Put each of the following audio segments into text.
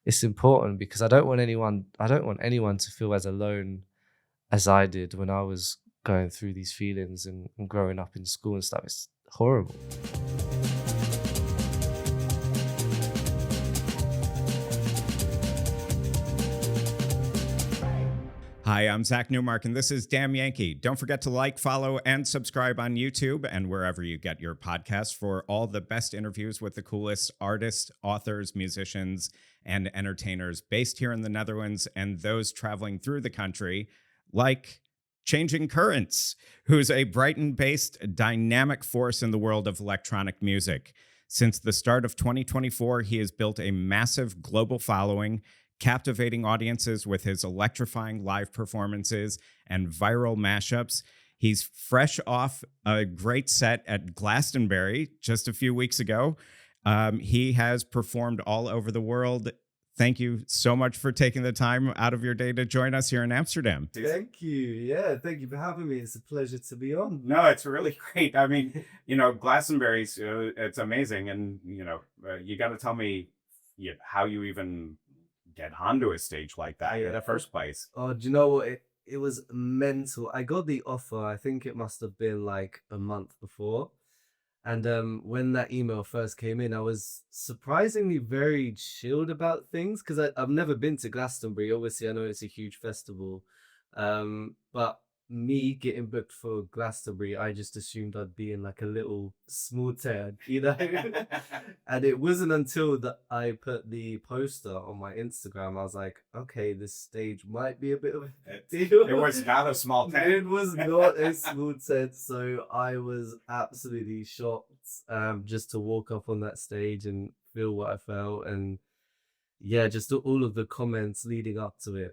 it's important because I don't want anyone to feel as alone as I did when I was going through these feelings and growing up in school and stuff. It's horrible. Hi, I'm Zack Newmark, and this is Damn Yankee. Don't forget to like, follow, and subscribe on YouTube and wherever you get your podcasts for all the best interviews with the coolest artists, authors, musicians, and entertainers based here in the Netherlands and those traveling through the country, like Changing Currents, who's a Brighton-based dynamic force in the world of electronic music. Since the start of 2024, he has built a massive global following, captivating audiences with his electrifying live performances and viral mashups. He's fresh off a great set at Glastonbury just a few weeks ago. He has performed all over the world. Thank you so much for taking the time out of your day to join us here in Amsterdam. Thank you. Yeah, thank you for having me. It's a pleasure to be on. No, it's really great. I mean, Glastonbury's, it's amazing. And, you got to tell me how you even get onto a stage like that in the first place. Oh, do you know what? It was mental. I got the offer, I think it must have been like a month before. And when that email first came in, I was surprisingly very chilled about things because I've never been to Glastonbury. Obviously, I know it's a huge festival. But me getting booked for Glastonbury, I just assumed I'd be in like a little small town, And it wasn't until that I put the poster on my Instagram, I was like, okay, this stage might be a bit of a deal. It was not a small tent. It was not a small tent, so I was absolutely shocked just to walk up on that stage and feel what I felt. And yeah, just all of the comments leading up to it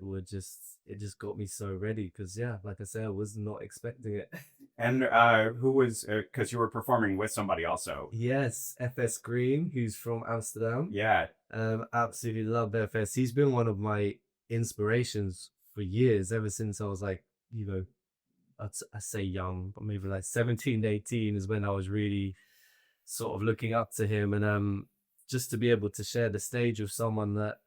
it just got me so ready because, yeah, like I said, I was not expecting it. And who was, because you were performing with somebody also. Yes, FS Green, who's from Amsterdam. Yeah. Absolutely love FS. He's been one of my inspirations for years, ever since I was like, I say young, but maybe like 17, 18 is when I was really sort of looking up to him. And just to be able to share the stage with someone that,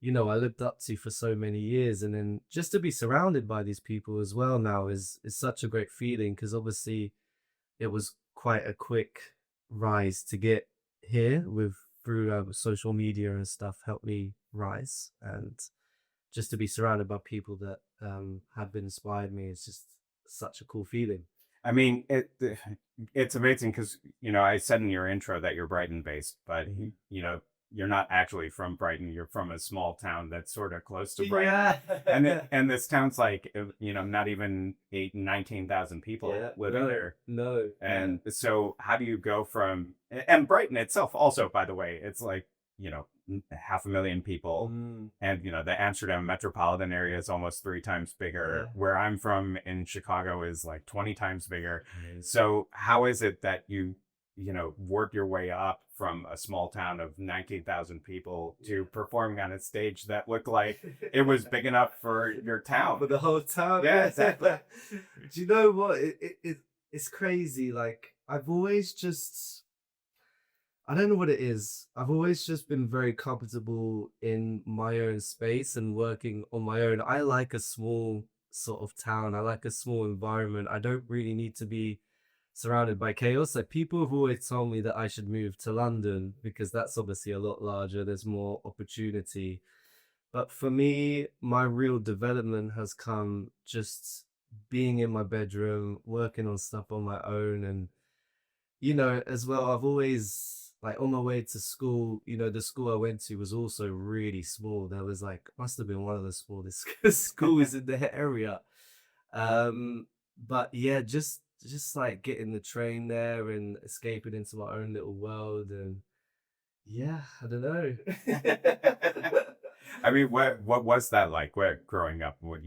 I looked up to for so many years, and then just to be surrounded by these people as well now is such a great feeling because obviously it was quite a quick rise to get here through social media and stuff helped me rise, and just to be surrounded by people that have been inspired me is just such a cool feeling. I mean, it's amazing because, I said in your intro that you're Brighton based, but, you're not actually from Brighton. You're from a small town that's sort of close to Brighton. Yeah. And this town's like, not even 19,000 people live there. No. And so how do you go from, and Brighton itself also, by the way, it's like, 500,000 people. And, the Amsterdam metropolitan area is almost 3 times bigger. Yeah. Where I'm from in Chicago is like 20 times bigger. So how is it that you work your way up from a small town of 19,000 people to performing on a stage that looked like it was big enough for your town? For the whole town? Yeah, exactly. Do you know what? It's crazy. Like, I've always just, I don't know what it is. I've always just been very comfortable in my own space and working on my own. I like a small sort of town. I like a small environment. I don't really need to be surrounded by chaos. Like, people have always told me that I should move to London because that's obviously a lot larger. There's more opportunity. But for me, my real development has come just being in my bedroom, working on stuff on my own. And, as well, I've always, like, on my way to school, the school I went to was also really small. There was like, must have been one of the smallest schools in the area. But yeah, just like getting the train there and escaping into my own little world. And yeah, I don't know. I mean, what was that like? Growing up, was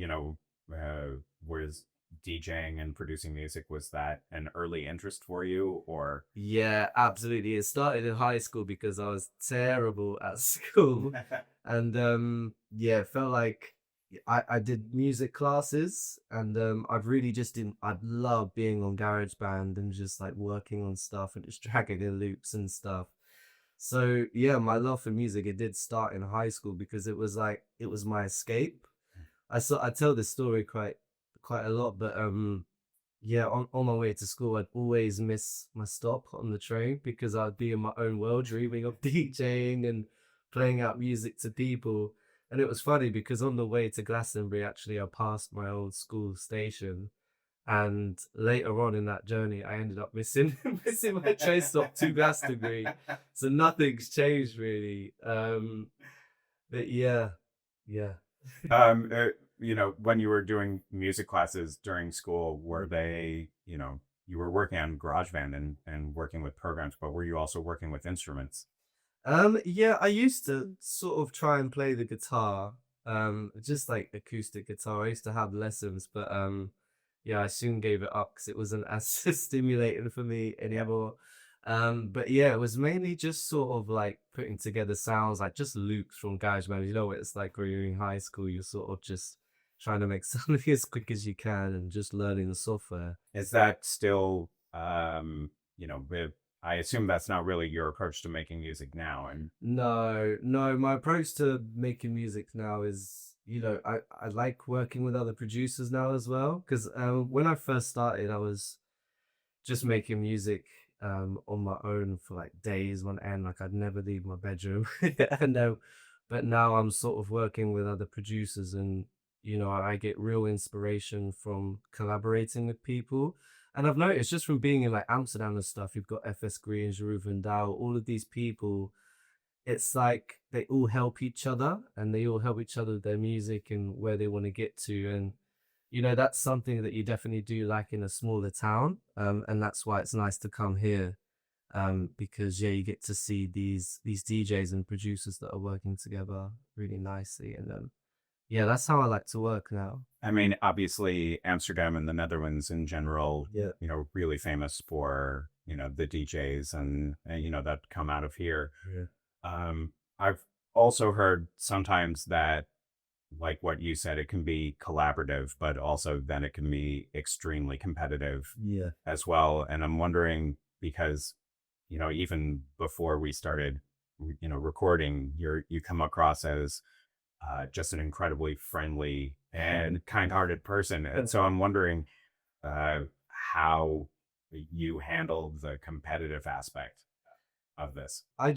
DJing and producing music, was that an early interest for you, or? Yeah, absolutely. It started in high school because I was terrible at school. And yeah, it felt like I did music classes, and I've really just I'd love being on GarageBand and just like working on stuff and just dragging in loops and stuff. So yeah, my love for music, it did start in high school because it was like it was my escape. I tell this story quite a lot, but yeah, on my way to school, I'd always miss my stop on the train because I'd be in my own world, dreaming of DJing and playing out music to people. And it was funny because on the way to Glastonbury, actually, I passed my old school station. And later on in that journey, I ended up missing missing my train stop to Glastonbury. So nothing's changed really. But yeah, yeah. Um, uh, when you were doing music classes during school, were they, you were working on GarageBand and working with programs, but were you also working with instruments? Yeah, I used to sort of try and play the guitar, just like acoustic guitar. I used to have lessons, but yeah, I soon gave it up because it wasn't as stimulating for me anymore. But yeah, it was mainly just sort of like putting together sounds, like just loops from GarageBand. You know what it's like when you're in high school, you're sort of just trying to make something as quick as you can and just learning the software. Is that still, I assume that's not really your approach to making music now. And No, no, my approach to making music now is, I like working with other producers now as well. Because when I first started, I was just making music on my own for like days on end. Like I'd never leave my bedroom. And but now I'm sort of working with other producers, and I get real inspiration from collaborating with people. And I've noticed just from being in like Amsterdam and stuff, you've got FS Green, Jeroen van Douw, all of these people. It's like they all help each other and they all help each other with their music and where they want to get to. And that's something that you definitely do like in a smaller town. And that's why it's nice to come here. Because yeah, you get to see these DJs and producers that are working together really nicely. And yeah, that's how I like to work now. I mean, obviously, Amsterdam and the Netherlands in general, Yeah. really famous for, the DJs and that come out of here. Yeah. I've also heard sometimes that, like what you said, it can be collaborative, but also then it can be extremely competitive Yeah. as well. And I'm wondering because, even before we started, recording, you come across as just an incredibly friendly and kind-hearted person. And so I'm wondering uh, how you handle the competitive aspect of this. I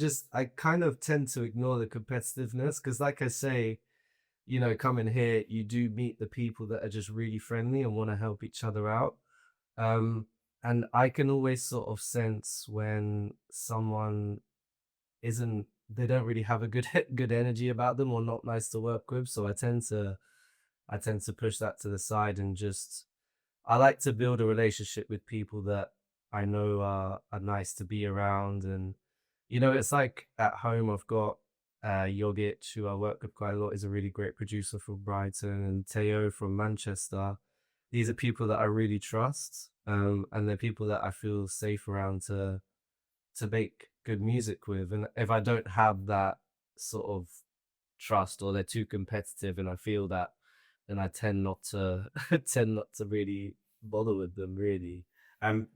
kind of tend to ignore the competitiveness because, like I say, coming here, you do meet the people that are just really friendly and want to help each other out. Um, and I can always sort of sense when someone they don't really have a good good energy about them or not nice to work with. So I tend to push that to the side and just I like to build a relationship with people that I know are nice to be around. And it's like at home I've got Yogit, who I work with quite a lot, is a really great producer from Brighton, and Teo from Manchester. These are people that I really trust, and they're people that I feel safe around to make good music with. And if I don't have that sort of trust, or they're too competitive and I feel that, then I tend not to tend not to really bother with them really. And,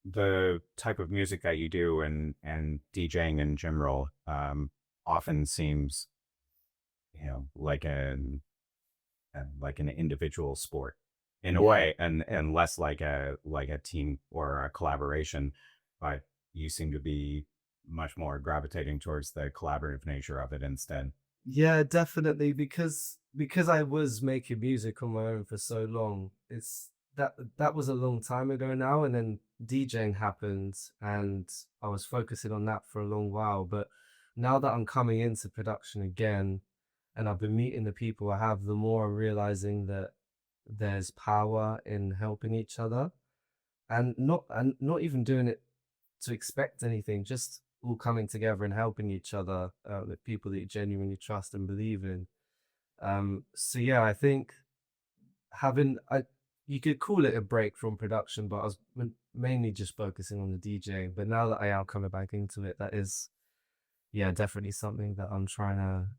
the type of music that you do and DJing in general often seems, like like an individual sport in a Yeah. way, and less like a team or a collaboration. But you seem to be much more gravitating towards the collaborative nature of it instead. Yeah, definitely, because I was making music on my own for so long. That was a long time ago now, and then DJing happened, and I was focusing on that for a long while. But now that I'm coming into production again, and I've been meeting the people I have, the more I'm realizing that there's power in helping each other, and not even doing it to expect anything, just all coming together and helping each other with people that you genuinely trust and believe in. So yeah, I think having I you could call it a break from production, but I was mainly just focusing on the DJing. But now that I am coming back into it, that is yeah definitely something that I'm trying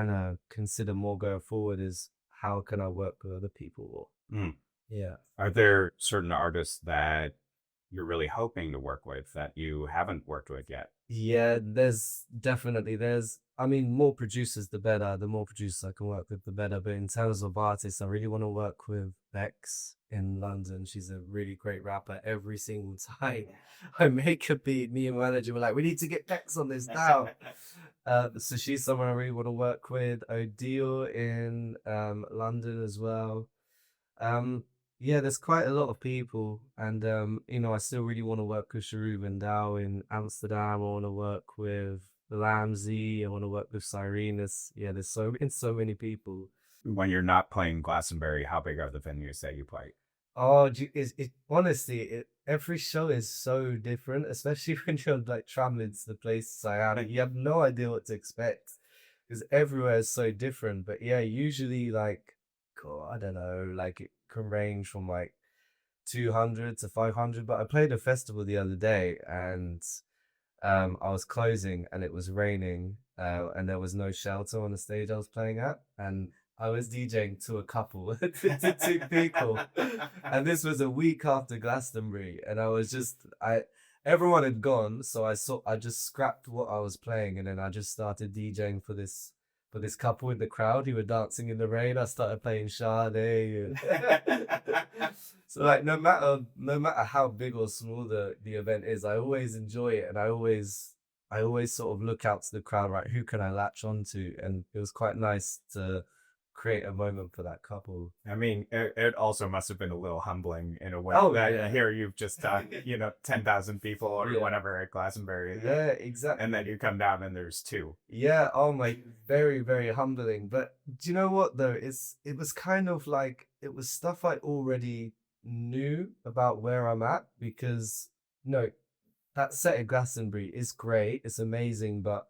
to consider more going forward. Is how can I work with other people? Mm. Yeah. Are there certain artists that you're really hoping to work with that you haven't worked with yet? Yeah, there's I mean, more producers the better. The more producers I can work with, the better. But in terms of artists, I really want to work with Bex in London. She's a really great rapper. Every single time I make a beat, me and my manager were like, we need to get Bex on this now. So she's someone I really want to work with. Odile in London as well. Um, yeah, there's quite a lot of people, and I still really want to work with Sharu and Dow in Amsterdam. I want to work with Lamzy. I want to work with Cyrenus. Yeah, so many people. When you're not playing Glastonbury, how big are the venues that you play? Oh, honestly, every show is so different, especially when you're like traveling to the places I am. You have no idea what to expect because everywhere is so different. But yeah, usually like, God, I don't know, like it can range from like 200 to 500. But I played a festival the other day and I was closing and it was raining, and there was no shelter on the stage I was playing at, and I was DJing to a couple, to two people, and this was a week after Glastonbury, and everyone had gone, so I just scrapped what I was playing, and then I just started DJing for this couple in the crowd who were dancing in the rain. I started playing Sade. So like no matter how big or small the event is, I always enjoy it, and I always sort of look out to the crowd, right? Who can I latch onto? And it was quite nice to create a moment for that couple. I mean, it also must have been a little humbling in a way. Oh, that yeah. here you've just done, 10,000 people or Yeah. whatever at Glastonbury. Yeah, exactly. And then you come down and there's two. Yeah, oh my, very, very humbling. But do you know what though? It was kind of like it was stuff I already knew about where I'm at because no, that set at Glastonbury is great, it's amazing, but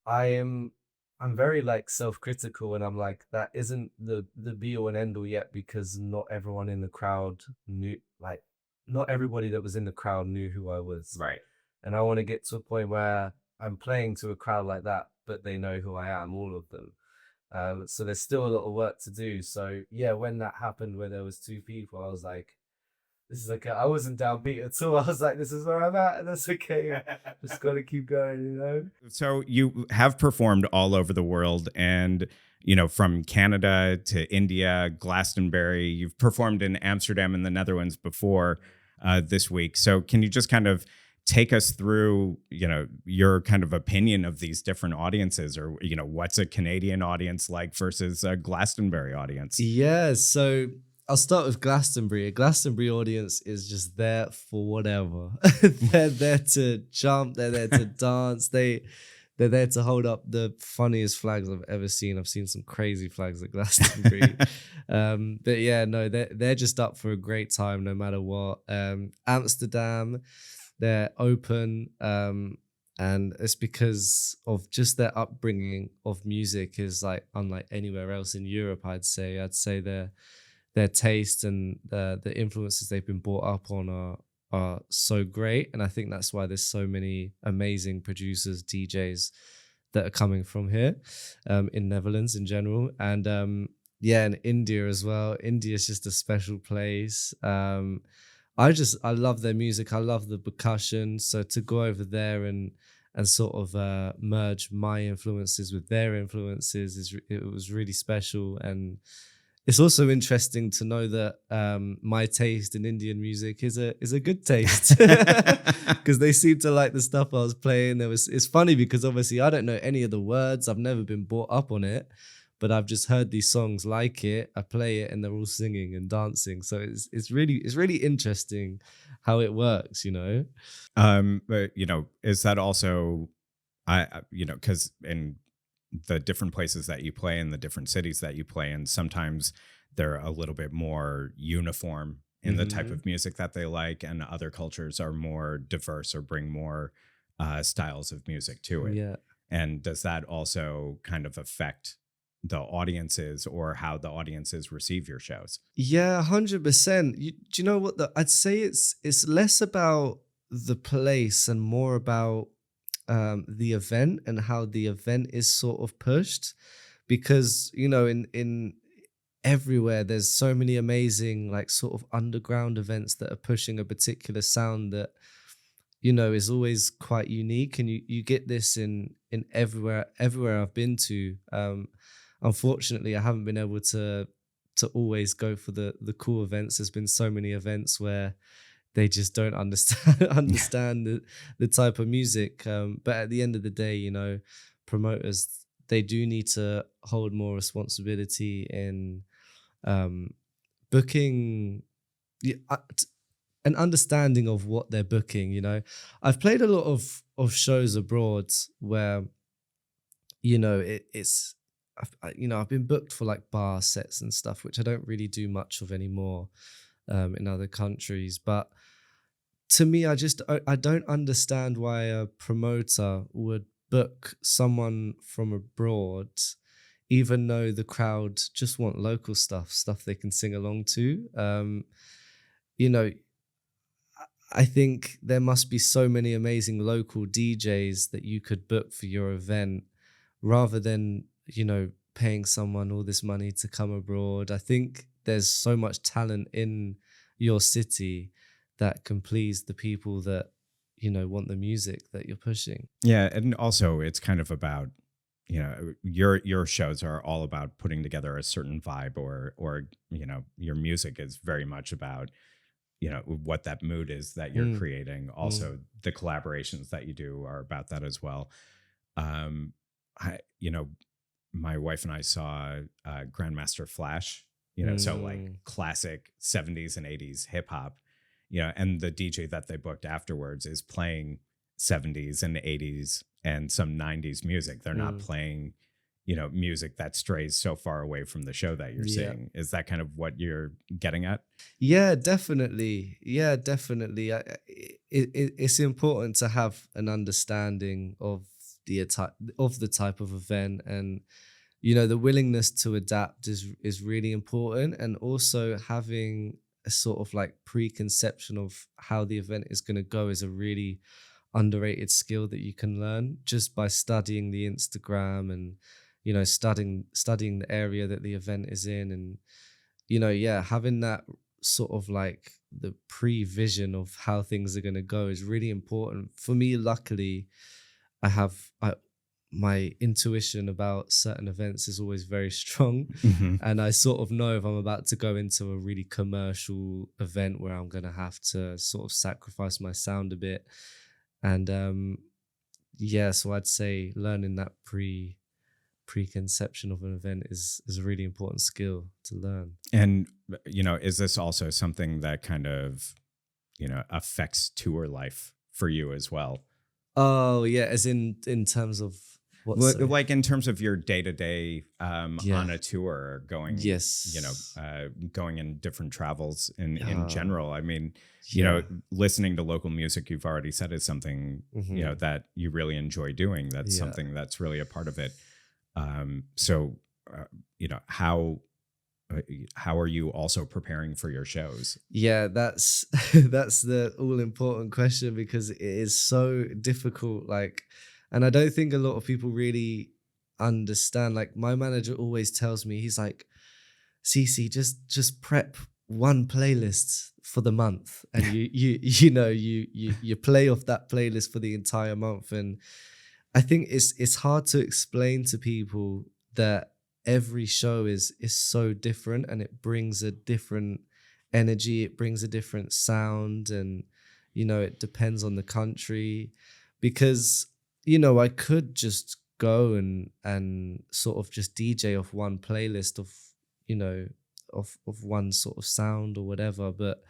I am I'm very like self-critical and I'm like that isn't the be all and end all yet because not everyone in the crowd knew like not everybody that was in the crowd knew who I was. Right. And I want to get to a point where I'm playing to a crowd like that, but they know who I am, all of them. So there's still a lot of work to do. So yeah, when that happened, where there was two people, I was like, "This is okay." I wasn't downbeat at all. I was like, "This is where I'm at, and that's okay. Just gotta keep going." So you have performed all over the world and, from Canada to India, Glastonbury, you've performed in Amsterdam and the Netherlands before this week. So can you just kind of take us through, your kind of opinion of these different audiences or, what's a Canadian audience like versus a Glastonbury audience? Yeah, so I'll start with Glastonbury. A Glastonbury audience is just there for whatever. They're there to jump, they're there to dance, they're there to hold up the funniest flags I've ever seen. I've seen some crazy flags at Glastonbury. But yeah, no, they're just up for a great time no matter what. Amsterdam, they're open. And it's because of just their upbringing of music is like unlike anywhere else in Europe, I'd say. I'd say their taste and the influences they've been brought up on are so great. And I think that's why there's so many amazing producers, DJs that are coming from here, in Netherlands in general. And yeah, and India as well. India is just a special place. I love their music. I love the percussion. So to go over there and sort of merge my influences with their influences it was really special. And it's also interesting to know that my taste in Indian music is a good taste because they seem to like the stuff I was playing. It's funny because obviously I don't know any of the words. I've never been brought up on it, but I've just heard these songs, like it. I play it, and they're all singing and dancing. So it's really interesting how it works, But is that also, because in the different places that you play in the different cities that you play in, sometimes they're a little bit more uniform in the type of music that they like, and other cultures are more diverse or bring more styles of music to it. Yeah. And does that also kind of affect the audiences or how the audiences receive your shows? Yeah, 100%. Do you know what? I'd say it's less about the place and more about the event and how the event is sort of pushed, because in everywhere there's so many amazing like sort of underground events that are pushing a particular sound that is always quite unique, and you get this in everywhere I've been to. Unfortunately, I haven't been able to always go for the cool events. There's been so many events where they just don't understand understand the type of music. But at the end of the day, promoters, they do need to hold more responsibility in um, booking, an understanding of what they're booking. I've played a lot of shows abroad where it's I've been booked for like bar sets and stuff, which I don't really do much of anymore in other countries. But to me, I don't understand why a promoter would book someone from abroad, even though the crowd just want local stuff they can sing along to. You know, I think there must be so many amazing local DJs that you could book for your event rather than, paying someone all this money to come abroad. I think there's so much talent in your city that can please the people that, want the music that you're pushing. Yeah. And also it's kind of about, your shows are all about putting together a certain vibe, or your music is very much about, what that mood is that you're creating. Also, the collaborations that you do are about that as well. My wife and I saw Grandmaster Flash, so like classic 70s and 80s hip hop, and the DJ that they booked afterwards is playing 70s and 80s and some 90s music. They're not playing, music that strays so far away from the show that you're seeing. Is that kind of what you're getting at? Yeah, definitely. It's important to have an understanding of the type of event, and the willingness to adapt is really important, and also having a sort of like preconception of how the event is going to go is a really underrated skill that you can learn just by studying the Instagram and studying the area that the event is in, and having that sort of like the pre-vision of how things are going to go is really important for me. Luckily, my intuition about certain events is always very strong, and I sort of know if I'm about to go into a really commercial event where I'm going to have to sort of sacrifice my sound a bit. And so I'd say learning that preconception of an event is a really important skill to learn. And is this also something that kind of affects tour life for you as well? Oh yeah, as in terms of what? Like in terms of your day-to-day on a tour, going, going in different travels in general. I mean, listening to local music, you've already said, is something that you really enjoy doing. That's something that's really a part of it. So how are you also preparing for your shows? Yeah, that's the all important question, because it is so difficult. Like, and I don't think a lot of people really understand. Like, my manager always tells me, he's like, "Cece, just prep one playlist for the month, and you play off that playlist for the entire month." And I think it's hard to explain to people that every show is so different, and it brings a different energy, it brings a different sound, and it depends on the country. Because I could just go and sort of just DJ off one playlist of of one sort of sound or whatever, but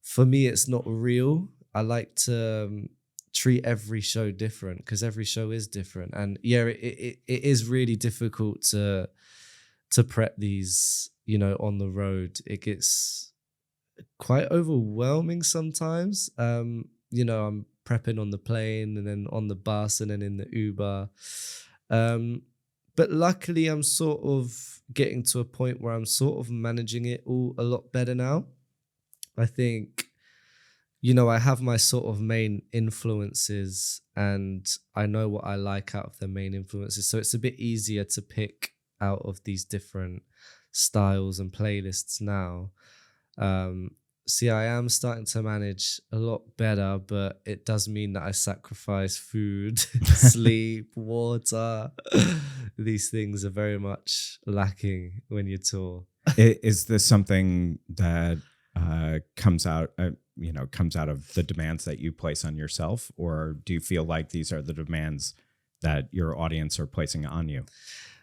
for me it's not real. I like to treat every show different, because every show is different. And it is really difficult to prep these on the road. It gets quite overwhelming sometimes. I'm prepping on the plane, and then on the bus, and then in the Uber, but luckily I'm sort of getting to a point where I'm sort of managing it all a lot better now. I think I have my sort of main influences, and I know what I like out of the main influences. So it's a bit easier to pick out of these different styles and playlists now. see, I am starting to manage a lot better, but it does mean that I sacrifice food, sleep, water. These things are very much lacking when you tour. Is this something that comes out, comes out of the demands that you place on yourself, or do you feel like these are the demands that your audience are placing on you?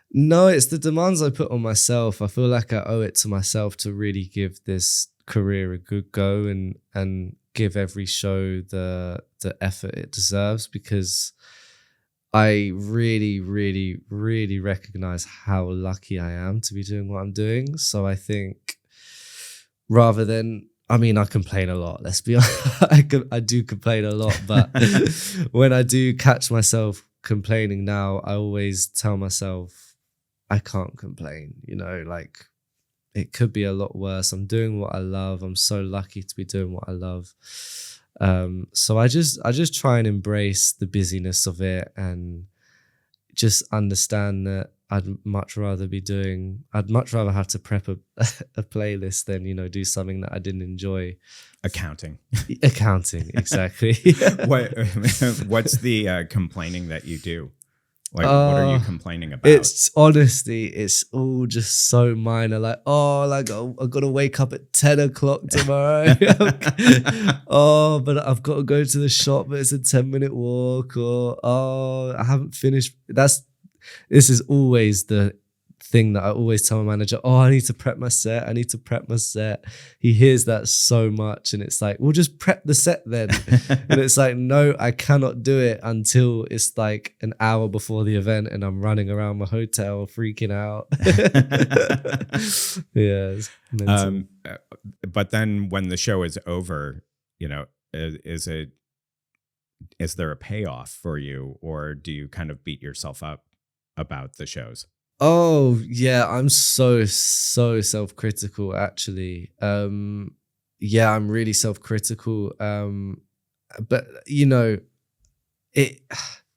No, it's the demands I put on myself. I feel like I owe it to myself to really give this career a good go and give every show the effort it deserves, because I really, really, really recognize how lucky I am to be doing what I'm doing. So I think rather than, I mean, I complain a lot, let's be honest. I do complain a lot, but when I do catch myself complaining now, I always tell myself, I can't complain, like it could be a lot worse. I'm doing what I love. I'm so lucky to be doing what I love. So I just try and embrace the busyness of it and just understand that I'd much rather have to prep a playlist than, do something that I didn't enjoy. Accounting, exactly. What's the complaining that you do? Like, what are you complaining about? It's honestly, it's all just so minor. Like, I got to wake up at 10 o'clock tomorrow. But I've got to go to the shop, but it's a 10-minute walk. Or, I haven't finished. This is always the thing that I always tell my manager, I need to prep my set. He hears that so much, and it's like, we'll just prep the set then. And it's like, no, I cannot do it until it's like an hour before the event and I'm running around my hotel freaking out. Yeah. But then when the show is over, is there a payoff for you, or do you kind of beat yourself up about the shows? Oh yeah, I'm so self-critical actually. I'm really self-critical. But it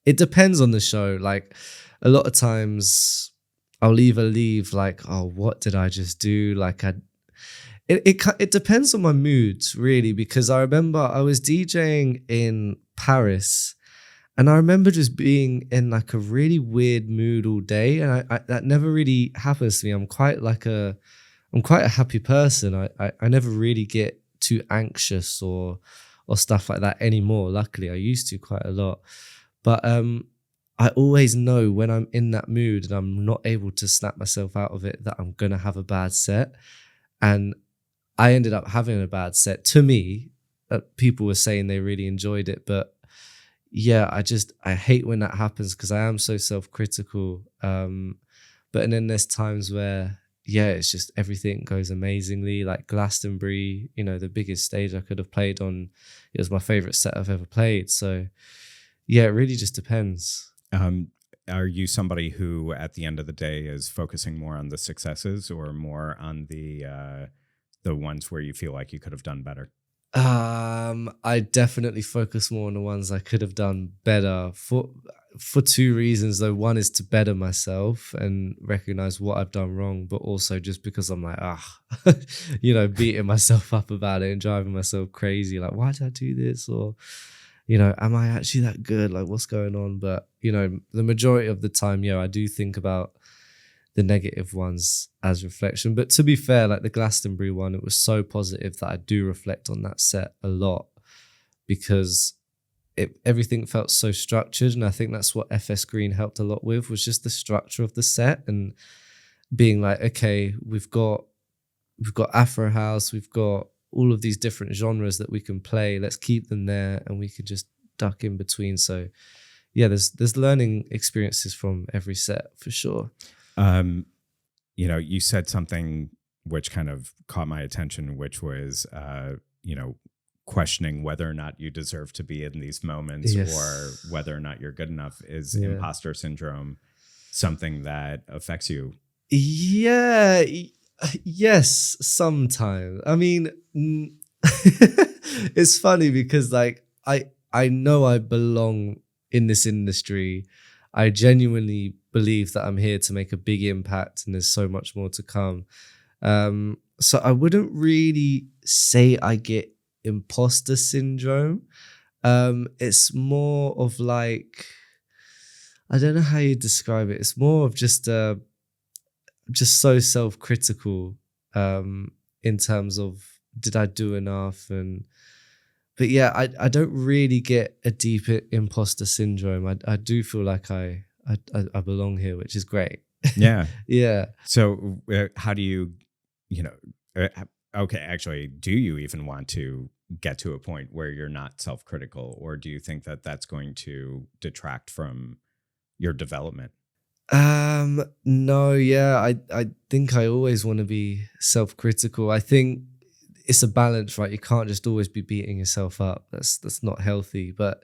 depends on the show. Like a lot of times I'll either leave like, what did I just do? Like it depends on my mood really, because I remember I was DJing in Paris. And I remember just being in like a really weird mood all day, and I that never really happens to me. I'm quite a happy person. I never really get too anxious or stuff like that anymore. Luckily, I used to quite a lot, but I always know when I'm in that mood and I'm not able to snap myself out of it that I'm gonna have a bad set, and I ended up having a bad set. To me, people were saying they really enjoyed it, but yeah, I hate when that happens because I am so self-critical. But then there's times where, it's just everything goes amazingly. Like Glastonbury, the biggest stage I could have played on. It was my favorite set I've ever played. So yeah, it really just depends. Are you somebody who at the end of the day is focusing more on the successes or more on the ones where you feel like you could have done better? I definitely focus more on the ones I could have done better for two reasons though. One is to better myself and recognize what I've done wrong, but also just because I'm like, beating myself up about it and driving myself crazy. Like, why did I do this? Or, am I actually that good? Like, what's going on? But, the majority of the time, I do think about the negative ones as reflection. But to be fair, like the Glastonbury one, it was so positive that I do reflect on that set a lot, because everything felt so structured. And I think that's what FS Green helped a lot with, was just the structure of the set and being like, okay, we've got Afro House, we've got all of these different genres that we can play. Let's keep them there and we can just duck in between. So yeah, there's learning experiences from every set for sure. You said something which kind of caught my attention, which was, questioning whether or not you deserve to be in these moments, yes, or whether or not you're good enough. Is imposter syndrome something that affects you? Yeah, yes, sometimes. I mean, it's funny because like I know I belong in this industry. I genuinely believe that I'm here to make a big impact and there's so much more to come. So I wouldn't really say I get imposter syndrome. It's more of like, I don't know how you describe it. It's more of just so self-critical in terms of, did I do enough? But yeah, I don't really get a deep imposter syndrome. I do feel like I belong here, which is great. Yeah. Yeah. So how do you, okay, actually, do you even want to get to a point where you're not self-critical, or do you think that that's going to detract from your development? No, yeah, I think I always want to be self-critical. I think it's a balance, right? You can't just always be beating yourself up. That's not healthy. But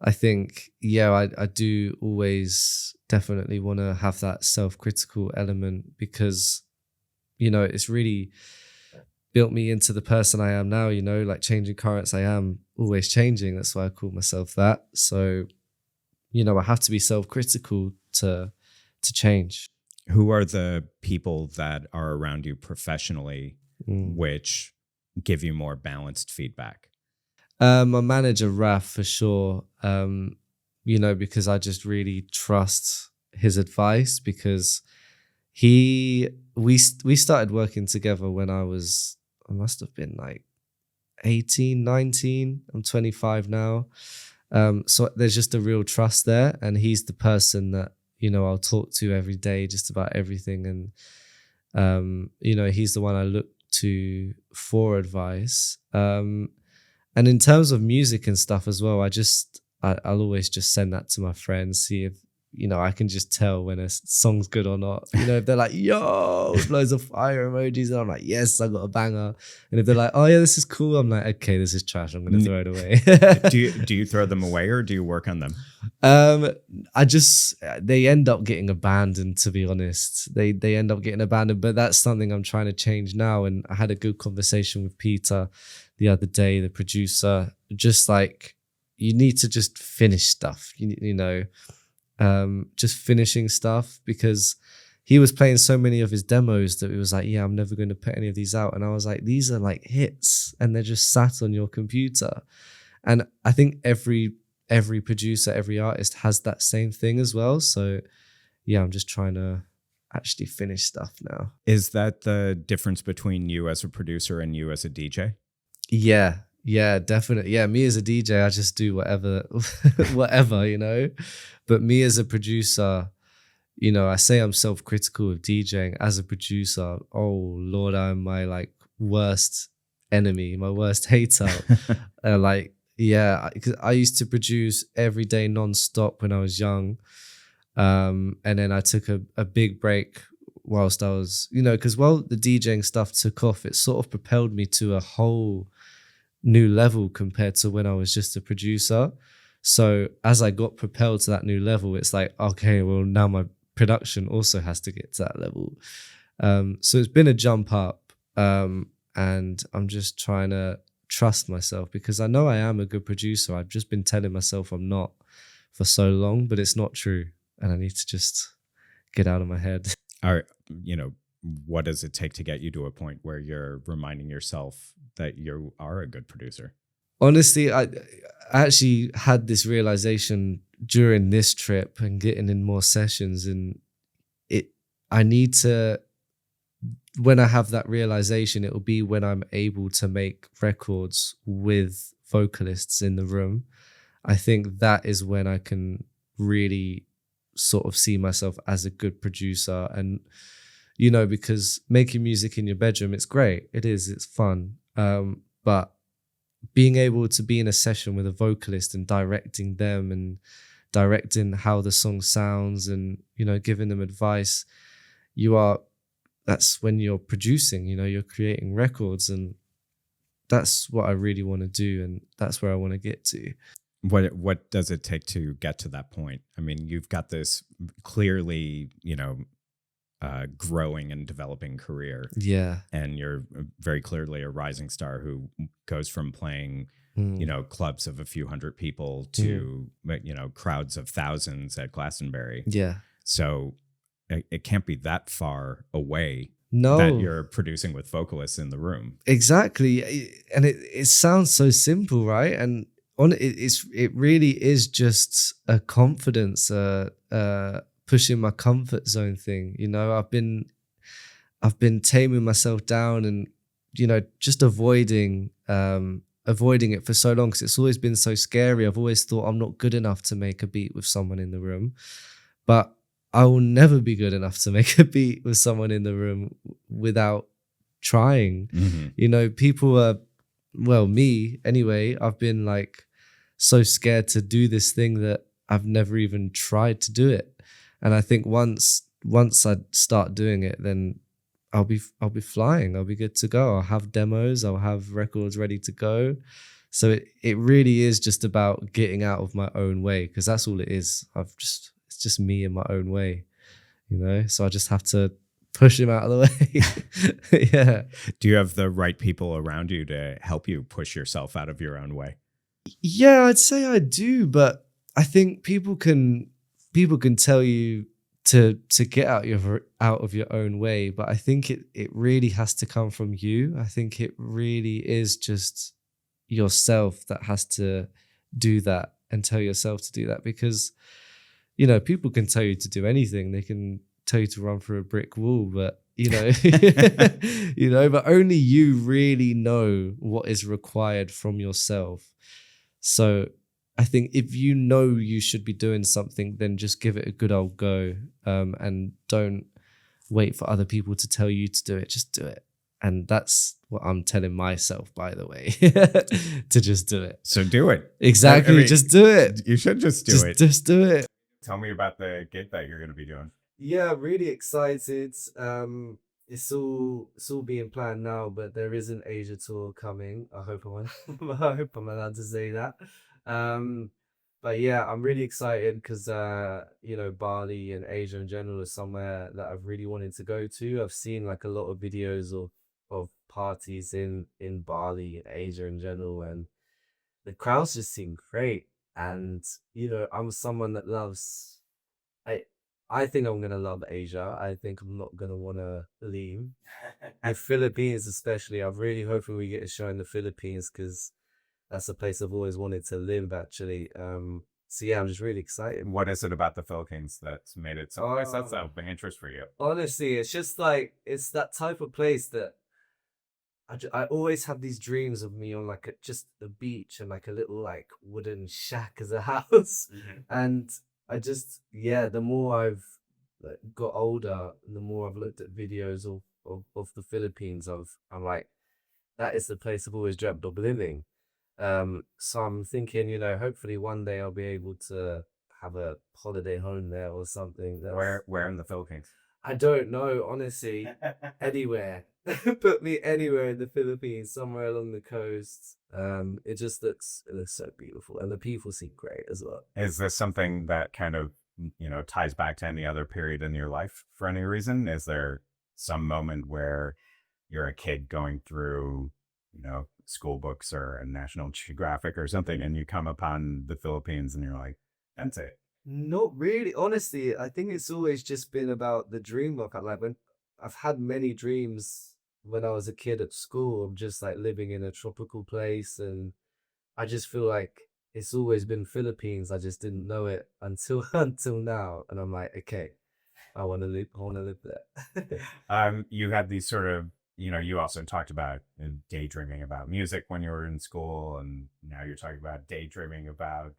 I think, yeah, I do always definitely want to have that self-critical element, because, it's really built me into the person I am now, like changing currents. I am always changing. That's why I call myself that. So, I have to be self-critical to change. Who are the people that are around you professionally which give you more balanced feedback? My manager, Raf, for sure. Because I just really trust his advice, because we started working together when I must have been like 18, 19. I'm 25 now. So there's just a real trust there, and he's the person that, I'll talk to every day just about everything. And, he's the one I look to for advice. And in terms of music and stuff as well, I'll always just send that to my friends, see if, I can just tell when a song's good or not. If they're like, yo, loads of fire emojis, and I'm like, yes, I got a banger. And if they're like, oh yeah, this is cool, I'm like, okay, this is trash, I'm gonna throw it away. Do you throw them away, or do you work on them? They end up getting abandoned, to be honest. They end up getting abandoned, but that's something I'm trying to change now. And I had a good conversation with Peter the other day, the producer, just like, you need to just finish stuff, just finishing stuff, because he was playing so many of his demos that it was like, yeah, I'm never going to put any of these out. And I was like, these are like hits, and they're just sat on your computer. And I think every producer, every artist has that same thing as well. So yeah, I'm just trying to actually finish stuff now. Is that the difference between you as a producer and you as a DJ? Yeah, definitely. Yeah, me as a DJ, I just do whatever, But me as a producer, I say I'm self-critical with DJing. As a producer, oh Lord, I'm my like worst enemy, my worst hater. Because I used to produce every day non-stop when I was young. And then I took a big break whilst I was, because while the DJing stuff took off, it sort of propelled me to a whole new level compared to when I was just a producer. So as I got propelled to that new level, it's like, okay, well, now my production also has to get to that level. So it's been a jump up, and I'm just trying to trust myself, because I know I am a good producer. I've just been telling myself I'm not for so long, but it's not true. And I need to just get out of my head. All right, what does it take to get you to a point where you're reminding yourself that you are a good producer? Honestly, I actually had this realization during this trip and getting in more sessions, and I need to, when I have that realization, it will be when I'm able to make records with vocalists in the room. I think that is when I can really sort of see myself as a good producer. And because making music in your bedroom, it's great. It is, it's fun. But being able to be in a session with a vocalist and directing them and directing how the song sounds and, giving them advice, that's when you're producing, you're creating records, and that's what I really want to do. And that's where I want to get to. What does it take to get to that point? I mean, you've got this clearly, growing and developing career. Yeah. And you're very clearly a rising star who goes from playing, clubs of a few hundred people to, crowds of thousands at Glastonbury. Yeah. So it can't be that far away that No, you're producing with vocalists in the room. exactly. And it sounds so simple, right? And it really is just a confidence, pushing my comfort zone thing. You know, I've been taming myself down and, you know, just avoiding it for so long because it's always been so scary. I've always thought I'm not good enough to make a beat with someone in the room, but I will never be good enough to make a beat with someone in the room without trying. Mm-hmm. You know, people are, well, me anyway, I've been like so scared to do this thing that I've never even tried to do it. And I think once I start doing it, then I'll be flying. I'll be good to go. I'll have demos. I'll have records ready to go. So it really is just about getting out of my own way because that's all it is. It's just me in my own way, you know. So I just have to push him out of the way. Yeah. Do you have the right people around you to help you push yourself out of your own way? Yeah, I'd say I do, but I think people can tell you to get out of your own way, but I think it really has to come from you. I think it really is just yourself that has to do that and tell yourself to do that because, you know, people can tell you to do anything. They can tell you to run through a brick wall, but you know, you know, but only you really know what is required from yourself. So I think if you know you should be doing something, then just give it a good old go, and don't wait for other people to tell you to do it. Just do it. And that's what I'm telling myself, by the way, to just do it. So do it. Exactly. I mean, just do it. You should just do it. Just do it. Tell me about the gig that you're going to be doing. Yeah, really excited. It's all being planned now, but there is an Asia tour coming. I hope I hope I'm allowed to say that. But yeah, I'm really excited because you know, Bali and Asia in general is somewhere that I've really wanted to go to. I've seen like a lot of videos of parties in Bali and Asia in general, and the crowds just seem great. And you know, I'm someone that loves. I I think I'm gonna love Asia. I think I'm not gonna wanna leave. The Philippines, especially. I'm really hoping we get a show in the Philippines because that's a place I've always wanted to live. Actually, so yeah, I'm just really excited. What is it about the Philippines that's made it so nice? That's of interest for you. Honestly, it's just like it's that type of place that I always have these dreams of me on like just the beach and like a little like wooden shack as a house. And I just, yeah, the more I've like, got older, the more I've looked at videos of the Philippines, I'm like, that is the place I've always dreamt of living. So I'm thinking, you know, hopefully one day I'll be able to have a holiday home there or something. Where in the Philippines? I don't know, honestly. Anywhere. Put me anywhere in the Philippines, somewhere along the coast. It looks so beautiful, and the people seem great as well. Is this something that kind of, you know, ties back to any other period in your life for any reason? Is there some moment where you're a kid going through, you know, school books or a National Geographic or something, and you come upon the Philippines and you're like, that's it? Not really, honestly. I think it's always just been about the dream work. Like when I've had many dreams when I was a kid at school of just like living in a tropical place, and I just feel like it's always been Philippines. I just didn't know it until until now, and I'm like, okay, I want to live there. You had these sort of, you know, you also talked about daydreaming about music when you were in school, and now you're talking about daydreaming about,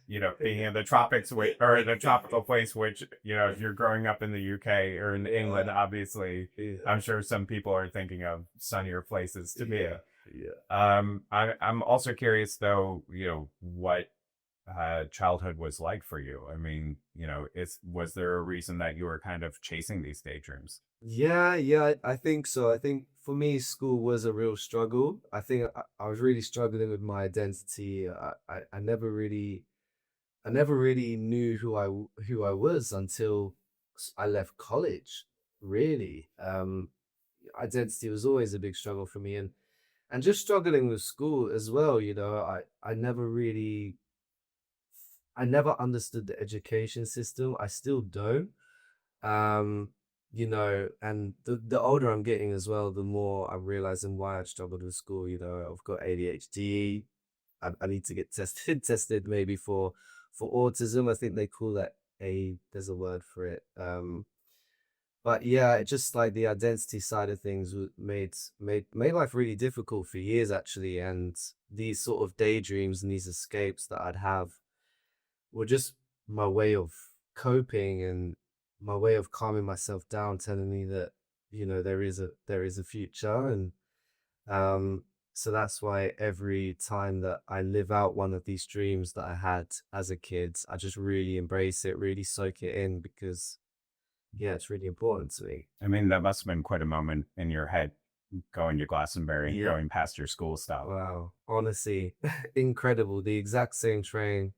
you know, being in the tropics or in a tropical place, which, you know, if you're growing up in the UK or in England, obviously, I'm sure some people are thinking of sunnier places to be. I'm also curious though, you know, what childhood was like for you. I mean, you know, was there a reason that you were kind of chasing these daydreams? Yeah, I think so. I think for me, school was a real struggle. I think I was really struggling with my identity. I never really knew who I was until I left college. Really, identity was always a big struggle for me, and just struggling with school as well. You know, I never understood the education system. I still don't. Um, and the older I'm getting as well, the more I'm realizing why I struggled with school. I've got ADHD. I need to get tested maybe for autism. I think they call that there's a word for it. But yeah, it just like the identity side of things made life really difficult for years actually. And these sort of daydreams and these escapes that I'd have were just my way of coping and my way of calming myself down, telling me that there is a future. And so that's why every time that I live out one of these dreams that I had as a kid, I just really embrace it, really soak it in, because yeah, it's really important to me. I mean, that must have been quite a moment in your head going to Glastonbury, Yeah. going past your school stuff. Wow, honestly, incredible. The exact same train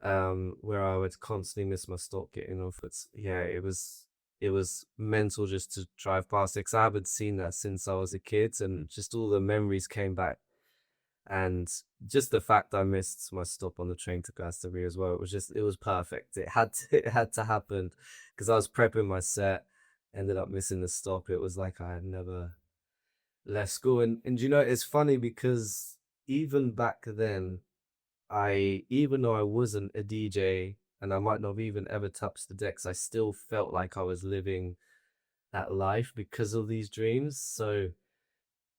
where I would constantly miss my stop getting off. It was mental just to drive past it, 'cause I haven't seen that since I was a kid, and just all the memories came back. And just the fact I missed my stop on the train to Glastonbury as well, it was perfect. It had to happen, because I was prepping my set, ended up missing the stop. It was like I had never left school. And it's funny because even back then, even though I wasn't a DJ and I might not have even ever touched the decks, I still felt like I was living that life because of these dreams. So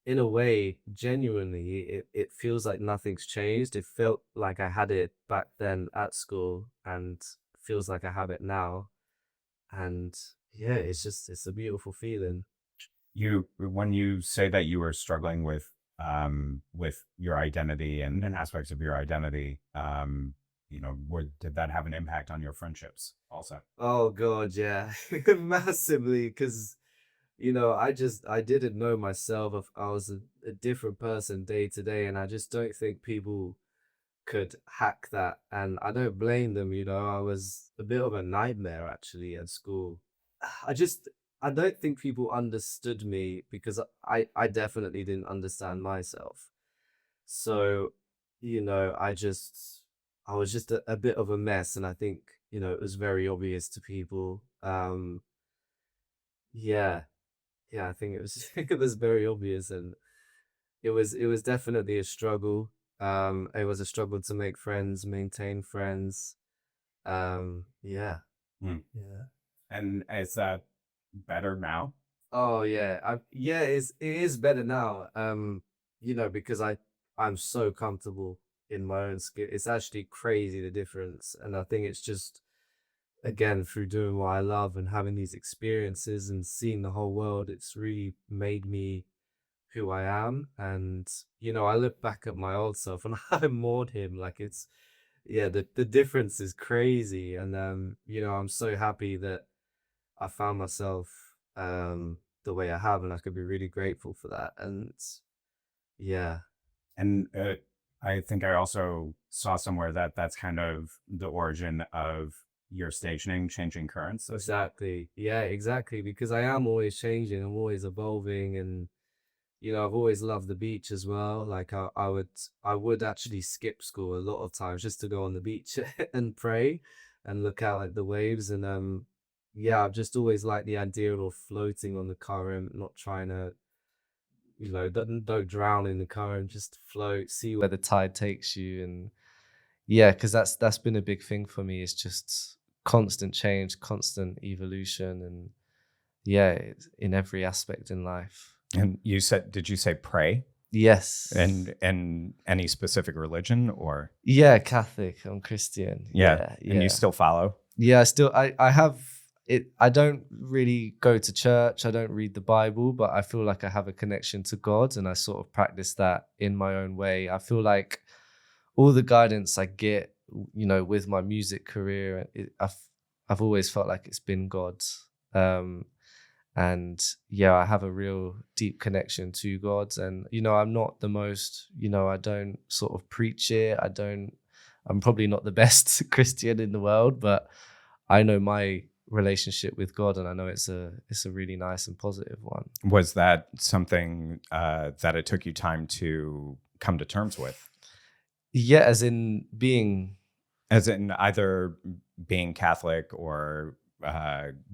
in a way, genuinely, it feels like nothing's changed. It felt like I had it back then at school, and feels like I have it now. And yeah, it's a beautiful feeling. When you say that you were struggling with your identity and aspects of your identity, did that have an impact on your friendships also? Oh God, yeah, massively. Because I didn't know myself. I was a different person day to day, and I just don't think people could hack that. And I don't blame them. I was a bit of a nightmare actually at school. I just I don't think people understood me, because I definitely didn't understand myself. So, I was just a bit of a mess, and I think, it was very obvious to people. Yeah, yeah, I think it was it was very obvious, and it was definitely a struggle. It was a struggle to make friends, maintain friends. Yeah. Hmm. Yeah. And is that better now? Oh yeah, it is better now. Because I'm so comfortable in my own skin. It's actually crazy the difference, and I think it's just, again, through doing what I love and having these experiences and seeing the whole world, it's really made me who I am. And I look back at my old self and I mourn him. Like, yeah, the difference is crazy. And I'm so happy that I found myself the way I have, and I could be really grateful for that. And yeah, And I think I also saw somewhere that that's kind of the origin of your stationing, changing currents. exactly. Yeah, exactly. Because I am always changing, I'm always evolving. And I've always loved the beach as well. Like, I would actually skip school a lot of times just to go on the beach and pray and look out at the waves. And yeah, I've just always liked the idea of floating on the current, not trying to, don't drown in the current, just float, see where the tide takes you. And yeah, because that's been a big thing for me. It's just constant change, constant evolution. And yeah, it's in every aspect in life. And did you say pray? Yes. And any specific religion, or? Yeah, Catholic. I'm Christian. Yeah. Yeah. And you still follow? Yeah, I have it. I don't really go to church. I don't read the Bible, but I feel like I have a connection to God, and I sort of practice that in my own way. I feel like all the guidance I get, with my music career, I've always felt like it's been God. And yeah, I have a real deep connection to God. And I'm not the most, I don't sort of preach it. I'm probably not the best Christian in the world, but I know my relationship with God, and I know it's a really nice and positive one. Was that something that it took you time to come to terms with? Yeah, as in either being Catholic or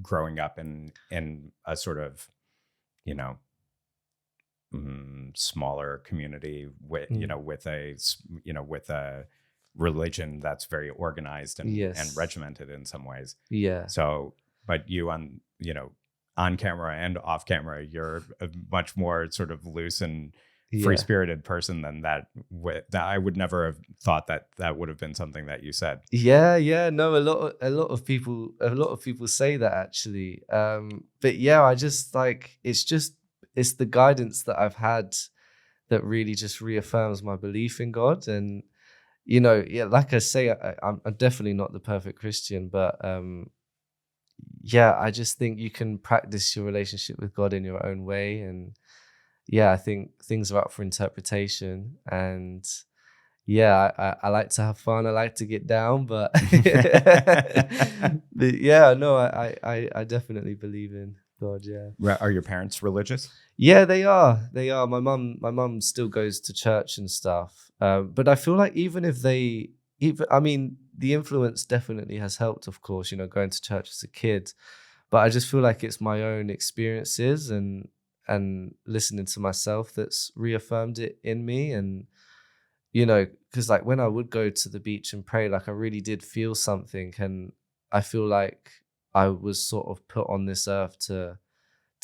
growing up in a sort of, you know, smaller community with, you know, with a religion that's very organized and Yes. regimented in some ways. Yeah. So, but you on camera and off camera, you're a much more sort of loose and free-spirited person than that. That I would never have thought that would have been something that you said. Yeah. No, a lot of people say that actually. But yeah, I just like it's the guidance that I've had that really just reaffirms my belief in God. And you know, yeah, like I say, I'm definitely not the perfect Christian, but yeah, I just think you can practice your relationship with God in your own way. And yeah, I think things are up for interpretation. And yeah, I like to have fun. I like to get down, but, but yeah, no, I definitely believe in God. Yeah. Are your parents religious? Yeah, they are. They are. My mum still goes to church and stuff. But I feel like I mean, the influence definitely has helped, of course, you know, going to church as a kid. But I just feel like it's my own experiences and listening to myself that's reaffirmed it in me. And, you know, because like when I would go to the beach and pray, like I really did feel something. And I feel like I was sort of put on this earth to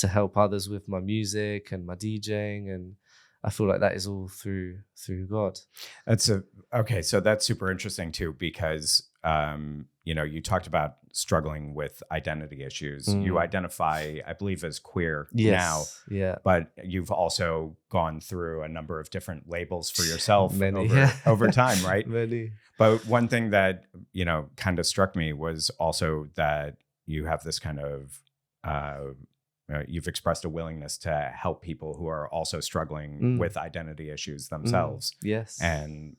help others with my music and my DJing, and I feel like that is all through God. Okay, so that's super interesting too, because you know, you talked about struggling with identity issues. You identify, I believe, as queer now, but you've also gone through a number of different labels for yourself over time, right? Many. But one thing that, you know, kind of struck me was also that you have this kind of you've expressed a willingness to help people who are also struggling with identity issues themselves. Yes. And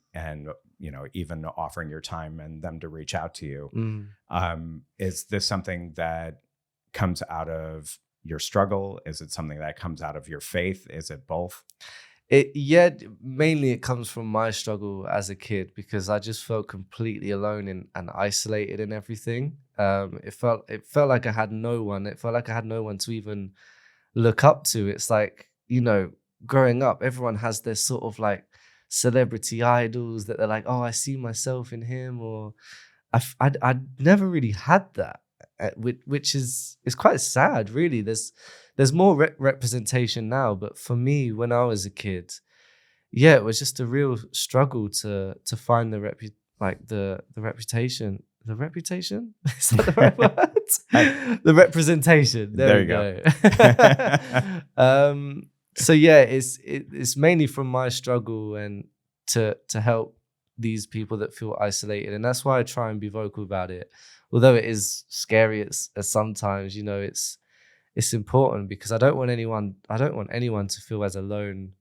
you know, even offering your time and them to reach out to you. Is this something that comes out of your struggle? Is it something that comes out of your faith? Is it both? Mainly it comes from my struggle as a kid, because I just felt completely alone and isolated in everything. It felt like I had no one. It felt like I had no one to even look up to. It's like, you know, growing up, everyone has their sort of like celebrity idols that they're like, oh, I see myself in him, or I never really had that, which is quite sad, really. There's more representation now, but for me, when I was a kid, yeah, it was just a real struggle to find the reputation. The reputation? Is that the right word? The representation. There you go. So yeah, it's mainly from my struggle and to help these people that feel isolated, and that's why I try and be vocal about it. Although it is scary as sometimes, you know, it's important, because I don't want anyone to feel as alone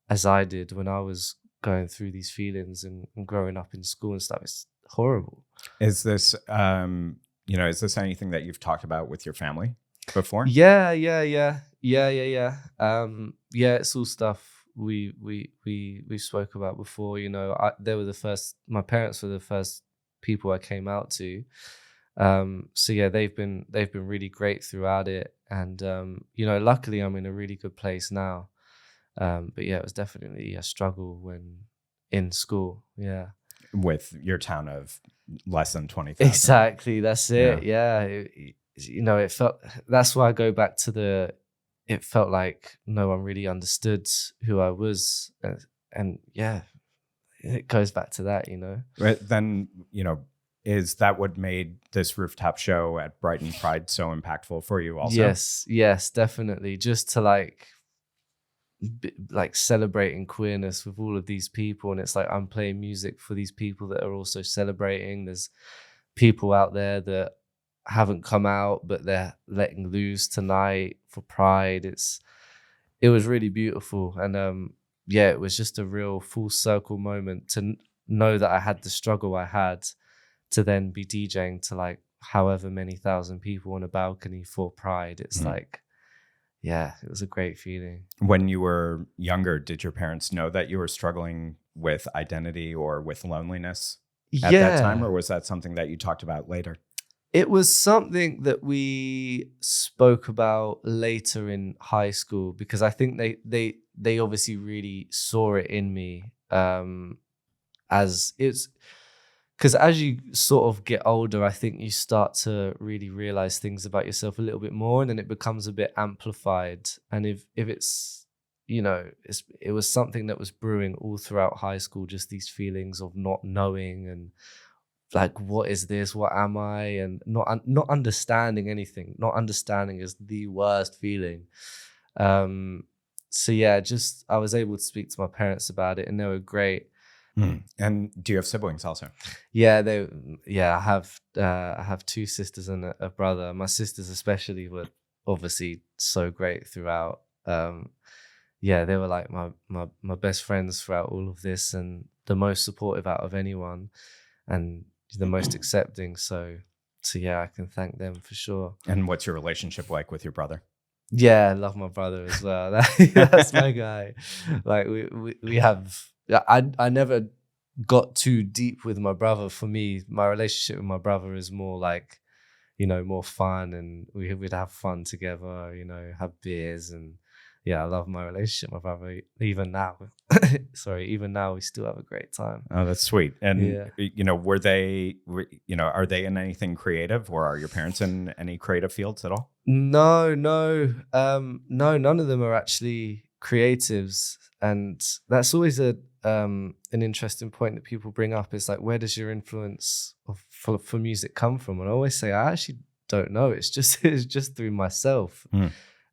as I did when I was going through these feelings and growing up in school and stuff. It's horrible. Is this you know, is this anything that you've talked about with your family before? Yeah. Yeah, it's all stuff we spoke about before. You know, my parents were the first people I came out to. So yeah, they've been really great throughout it, and you know, luckily I'm in a really good place now. But yeah, it was definitely a struggle when in school. Yeah, with your town of less than 20,000. Exactly, that's it. Yeah, you know, it felt. That's why I go back to it felt like no one really understood who I was, and yeah, it goes back to that. You know, but then, you know, is that what made this rooftop show at Brighton Pride so impactful for you also? Yes, definitely. Just to like celebrating queerness with all of these people. And it's like, I'm playing music for these people that are also celebrating. There's people out there that haven't come out, but they're letting loose tonight for Pride. It was really beautiful. And yeah, it was just a real full circle moment to know that I had the struggle I had, to then be DJing to like however many thousand people on a balcony for Pride. It's like, yeah, it was a great feeling. When you were younger, did your parents know that you were struggling with identity or with loneliness at that time? Or was that something that you talked about later? It was something that we spoke about later in high school, because I think they obviously really saw it in me, as it's because as you sort of get older, I think you start to really realize things about yourself a little bit more, and then it becomes a bit amplified. And if it's, it was something that was brewing all throughout high school, just these feelings of not knowing and like, what is this? What am I? And not understanding anything. Not understanding is the worst feeling. So yeah, just I was able to speak to my parents about it, and they were great. And do you have siblings also? Yeah, I have two sisters and a brother. My sisters especially were obviously so great throughout. Yeah, they were like my best friends throughout all of this, and the most supportive out of anyone, and the most accepting. So yeah, I can thank them for sure. And what's your relationship like with your brother? Yeah, I love my brother as well. That's my guy. Like we have. I never got too deep with my brother. For me, my relationship with my brother is more like, more fun, and we'd have fun together. Have beers, and yeah, I love my relationship with my brother. Even now, even now we still have a great time. Oh, that's sweet. And yeah. Are they in anything creative, or are your parents in any creative fields at all? No, none of them are actually creatives, and that's always an interesting point that people bring up. Is like, where does your influence for music come from? And I always say, I actually don't know. It's just through myself.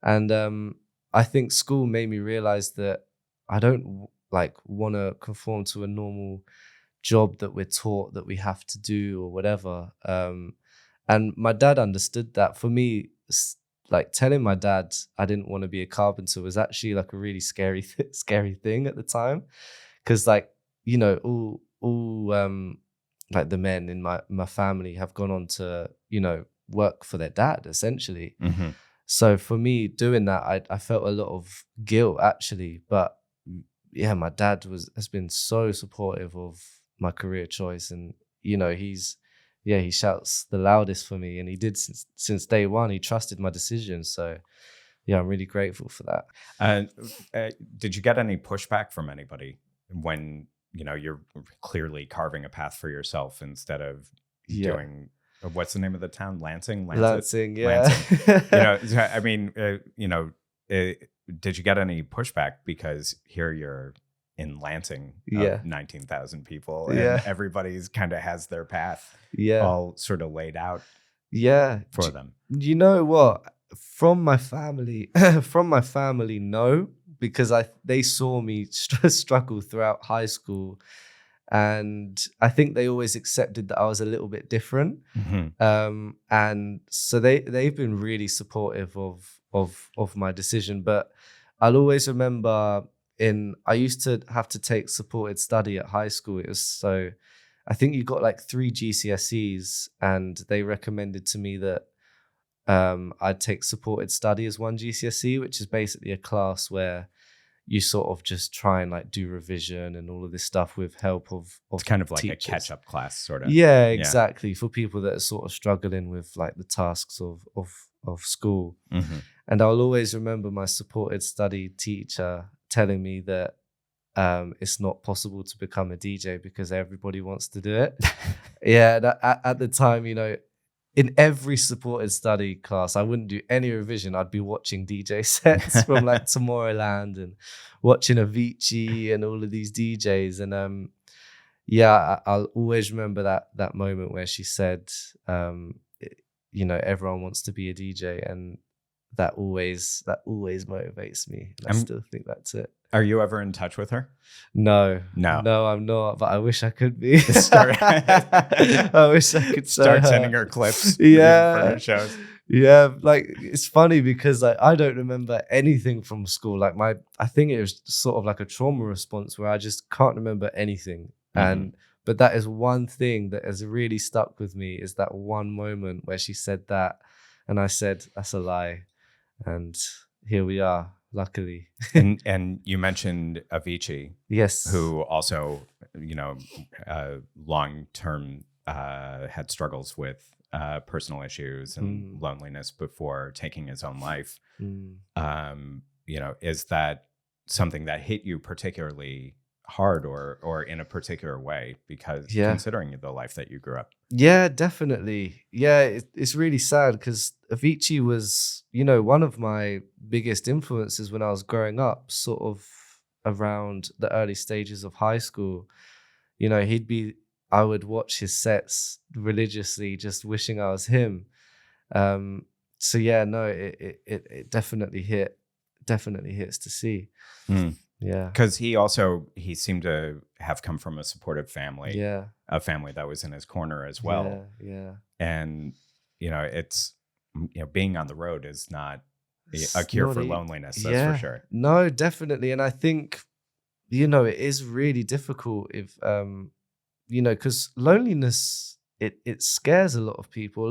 And I think school made me realize that I don't want to conform to a normal job that we're taught that we have to do or whatever. And my dad understood that. For me, like telling my dad I didn't want to be a carpenter was actually like a really scary thing at the time, because all like the men in my family have gone on to work for their dad essentially. So for me doing that, I felt a lot of guilt actually. But yeah, my dad has been so supportive of my career choice, and he shouts the loudest for me, and he did since day one. He trusted my decision, so yeah, I'm really grateful for that. Did you get any pushback from anybody when you're clearly carving a path for yourself instead of doing what's the name of the town? Lansing, yeah. Lansing. I mean, did you get any pushback because here you're in Lansing of 19,000 people, and everybody's kind of has their path all sort of laid out for them? You know what? From my family, no, because they saw me struggle throughout high school, and I think they always accepted that I was a little bit different. And so they've been really supportive of my decision. But I'll always remember I used to have to take supported study at high school. I think you got like 3 GCSEs, and they recommended to me that I'd take supported study as 1 GCSE, which is basically a class where you sort of just try and like do revision and all of this stuff with help of it's kind of like teachers. A catch-up class sort of. Yeah, exactly. For people that are sort of struggling with like the tasks of school. And I'll always remember my supported study teacher telling me that it's not possible to become a DJ because everybody wants to do it. At the time, in every supported study class, I wouldn't do any revision. I'd be watching DJ sets from like Tomorrowland and watching Avicii and all of these DJs. And I'll always remember that moment where she said, everyone wants to be a DJ, and that always motivates me. And I still think that's it. Are you ever in touch with her? No, I'm not. But I wish I could be. I wish I could start sending her clips. For her shows. Yeah, like it's funny because I don't remember anything from school. Like I think it was sort of like a trauma response where I just can't remember anything. But that is one thing that has really stuck with me, is that one moment where she said that, and I said that's a lie, and here we are. Luckily. and you mentioned Avicii. Yes. Who also, long term had struggles with personal issues and loneliness before taking his own life. Is that something that hit you particularly hard or in a particular way, because considering the life that you grew up? Yeah, definitely. Yeah, it's really sad because Avicii was, one of my biggest influences when I was growing up, sort of around the early stages of high school. I would watch his sets religiously, just wishing I was him. So yeah, no, it definitely hits to see. Yeah. Because he seemed to have come from a supportive family. Yeah. A family that was in his corner as well. Yeah. And, it's, being on the road is not a cure for loneliness, that's for sure. No, definitely. And I think, it is really difficult if, because loneliness, it scares a lot of people.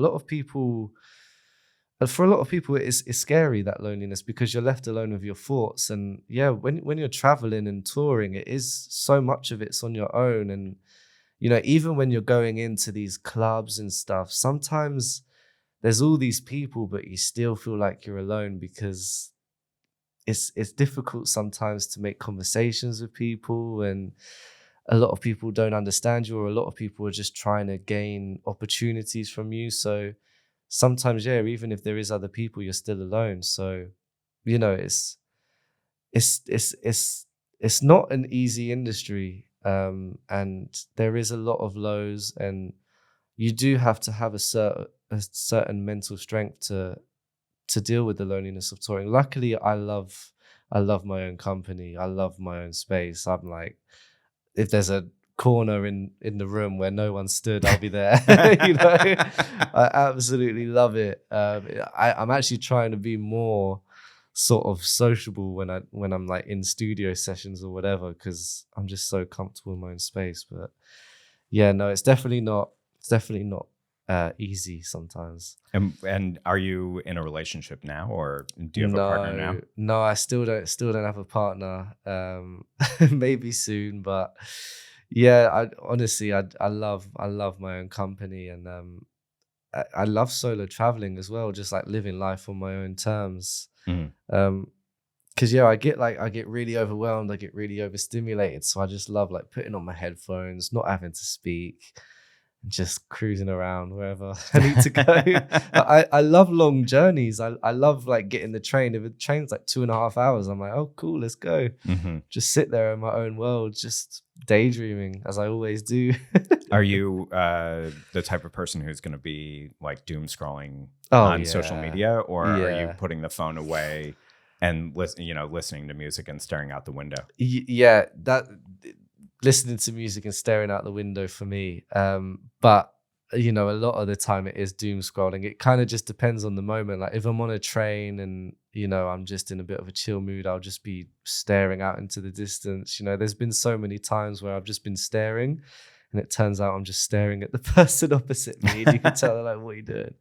For a lot of people, it's scary, that loneliness, because you're left alone with your thoughts. And yeah, when you're traveling and touring, it is so much of it's on your own. And, even when you're going into these clubs and stuff, sometimes there's all these people, but you still feel like you're alone, because it's difficult sometimes to make conversations with people, and a lot of people don't understand you, or a lot of people are just trying to gain opportunities from you. So sometimes, even if there is other people, you're still alone. So, it's not an easy industry, and there is a lot of lows, and you do have to have a certain mental strength to deal with the loneliness of touring. Luckily, I love my own company. I love my own space. I'm like, if there's a corner in the room where no one stood, I'll be there. I absolutely love it. I'm actually trying to be more sort of sociable when I'm like in studio sessions or whatever, because I'm just so comfortable in my own space. But yeah, no, it's definitely not easy sometimes. And are you in a relationship now, or do you have a partner now? No, I still don't have a partner. Maybe soon, but yeah, I love my own company, and I love solo traveling as well, just like living life on my own terms. Because I get really overwhelmed, I get really overstimulated, so I just love like putting on my headphones, not having to speak, and just cruising around wherever I need to go. I love long journeys. I love like getting the train. If the train's like 2.5 hours, I'm like, oh cool, let's go. Just sit there in my own world, just daydreaming, as I always do. Are you the type of person who's going to be like doom scrolling on social media, or are you putting the phone away and listening to music and staring out the window? Listening to music and staring out the window for me. But a lot of the time it is doom scrolling. It kind of just depends on the moment. Like if I'm on a train and I'm just in a bit of a chill mood, I'll just be staring out into the distance. There's been so many times where I've just been staring, and it turns out I'm just staring at the person opposite me, and you can tell they're like, what are you doing?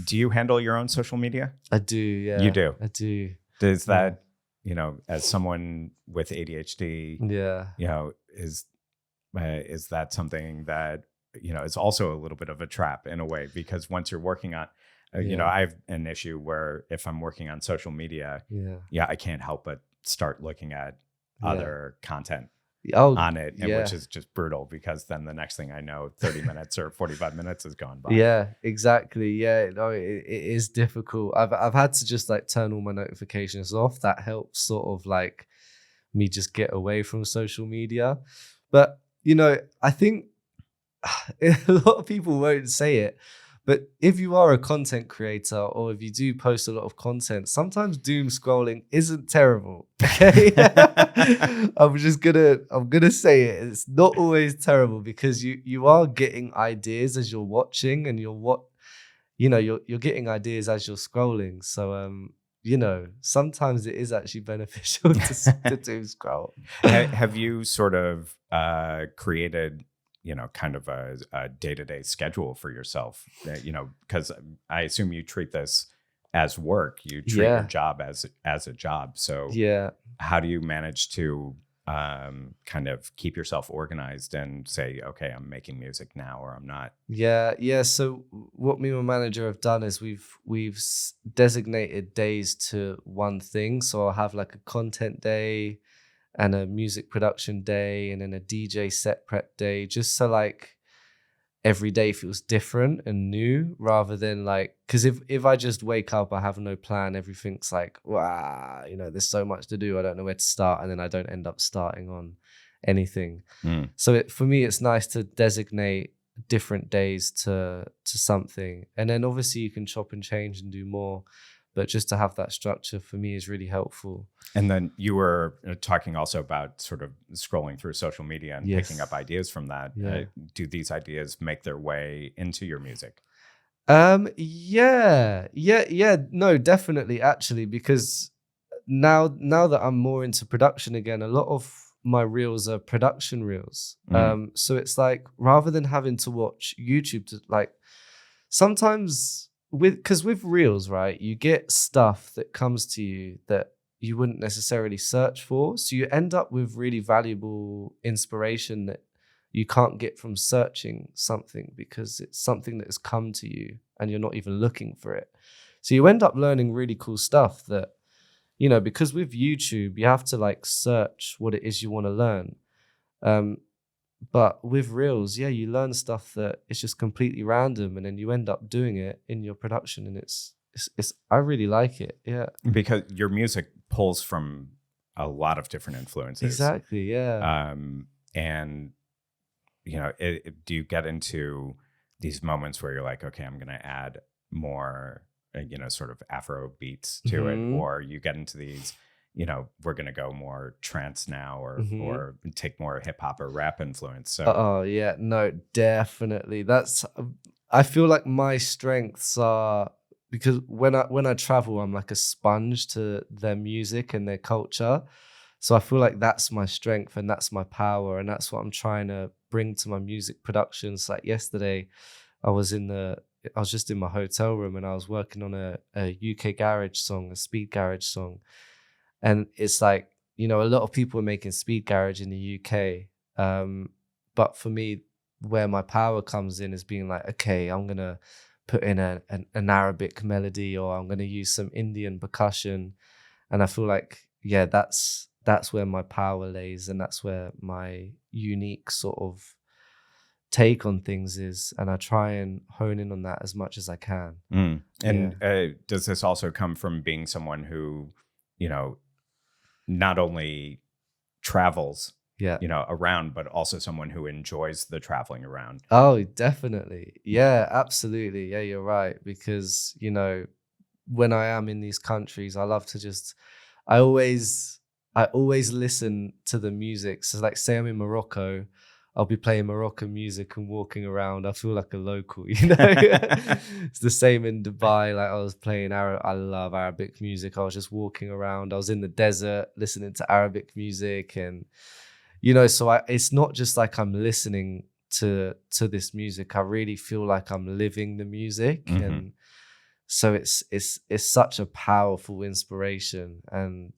Do you handle your own social media? I do, yeah. You do? I do. Does that, as someone with ADHD, is that something that, is also a little bit of a trap in a way? Because once you're working on, I have an issue where if I'm working on social media, I can't help but start looking at other content on it, which is just brutal, because then the next thing I know, 30 minutes or 45 minutes has gone by. Yeah, exactly. Yeah, no, it is difficult. I've had to just like turn all my notifications off. That helps sort of like me just get away from social media. But I think a lot of people won't say it, but if you are a content creator, or if you do post a lot of content, sometimes doom scrolling isn't terrible. Okay, I'm gonna say it. It's not always terrible, because you are getting ideas as you're watching, and you're getting ideas as you're scrolling. So sometimes it is actually beneficial to doom scroll. Have you sort of created kind of a day-to-day schedule for yourself, because I assume you treat this as work. You treat your job as a job. So how do you manage to kind of keep yourself organized and say, okay, I'm making music now or I'm not? Yeah. So what me and my manager have done is we've designated days to one thing. So I'll have like a content day and a music production day and then a DJ set prep day, just so like every day feels different and new, rather than like, because if I just wake up, I have no plan, everything's like, wow, there's so much to do, I don't know where to start, and then I don't end up starting on anything. So for me, it's nice to designate different days to something, and then obviously you can chop and change and do more, but just to have that structure for me is really helpful. And then you were talking also about sort of scrolling through social media and picking up ideas from that. Yeah. Do these ideas make their way into your music? Yeah. No, definitely, actually, because now that I'm more into production again, a lot of my reels are production reels. So it's like, rather than having to watch YouTube to like, sometimes because with reels, right, you get stuff that comes to you that you wouldn't necessarily search for. So you end up with really valuable inspiration that you can't get from searching something, because it's something that has come to you and you're not even looking for it. So you end up learning really cool stuff that, because with YouTube, you have to like search what it is you want to learn. But with reels, you learn stuff that is just completely random, and then you end up doing it in your production, and it's I really like it. Yeah, because your music pulls from a lot of different influences. Exactly. Yeah. And do you get into these moments where you're like, okay, I'm going to add more, sort of Afro beats to it, or you get into these, we're going to go more trance now, or take more hip hop or rap influence. So, yeah, no, definitely. I feel like my strengths are, because when I travel, I'm like a sponge to their music and their culture. So I feel like that's my strength and that's my power, and that's what I'm trying to bring to my music productions. Like yesterday, I was just in my hotel room and I was working on a UK garage song, a speed garage song. And it's like, a lot of people are making speed garage in the UK. But for me, where my power comes in is being like, okay, I'm going to put in an Arabic melody, or I'm going to use some Indian percussion. And I feel like, that's where my power lays, and that's where my unique sort of take on things is, and I try and hone in on that as much as I can. And does this also come from being someone who, not only travels around, but also someone who enjoys the traveling around? Oh, definitely. Yeah, absolutely. Yeah, you're right. Because, when I am in these countries, I love to I always listen to the music. So like, say I'm in Morocco, I'll be playing Moroccan music and walking around. I feel like a local, It's the same in Dubai. Like, I was playing I love Arabic music. I was just walking around. I was in the desert listening to Arabic music, and so it's not just like I'm listening to this music. I really feel like I'm living the music, and so it's such a powerful inspiration. And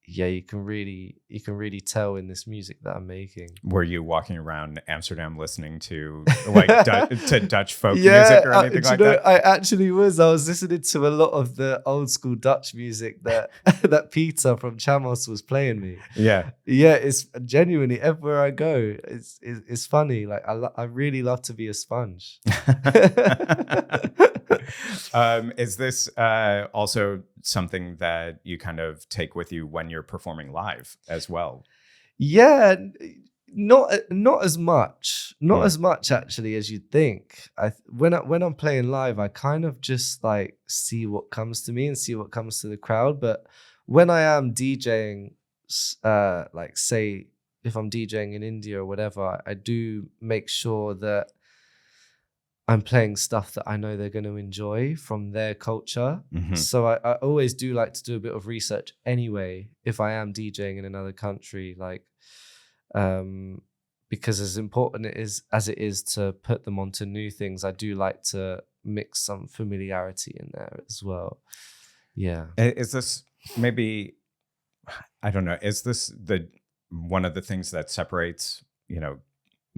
you can really tell in this music that I'm making. Were you walking around Amsterdam listening to like to Dutch folk music or anything like that? I actually was. I was listening to a lot of the old school Dutch music that that Peter from Chamos was playing me. Yeah. It's genuinely, everywhere I go, it's funny. Like, I really love to be a sponge. Is this also something that you kind of take with you when you're performing live as well? Yeah, not as much, as much actually as you'd think. When I'm playing live, I kind of just like see what comes to me and see what comes to the crowd. But when I am DJing, like say if I'm DJing in India or whatever, I do make sure that I'm playing stuff that I know they're going to enjoy from their culture. So I always do like to do a bit of research anyway, if I am DJing in another country, like, because as important as it is to put them onto new things, I do like to mix some familiarity in there as well. Yeah. Is this maybe, I don't know, is this one of the things that separates,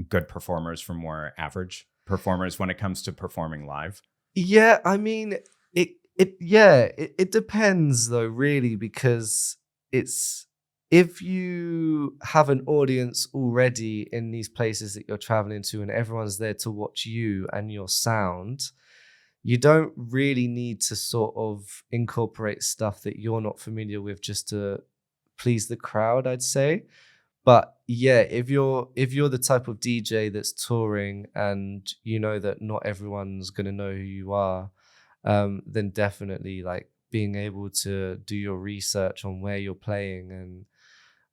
good performers from more average performers when it comes to performing live? Yeah, I mean, it depends though, really, because it's if you have an audience already in these places that you're traveling to and everyone's there to watch you and your sound, you don't really need to sort of incorporate stuff that you're not familiar with just to please the crowd, I'd say. But yeah, if you're the type of DJ that's touring and you know that not everyone's gonna know who you are, then definitely like being able to do your research on where you're playing and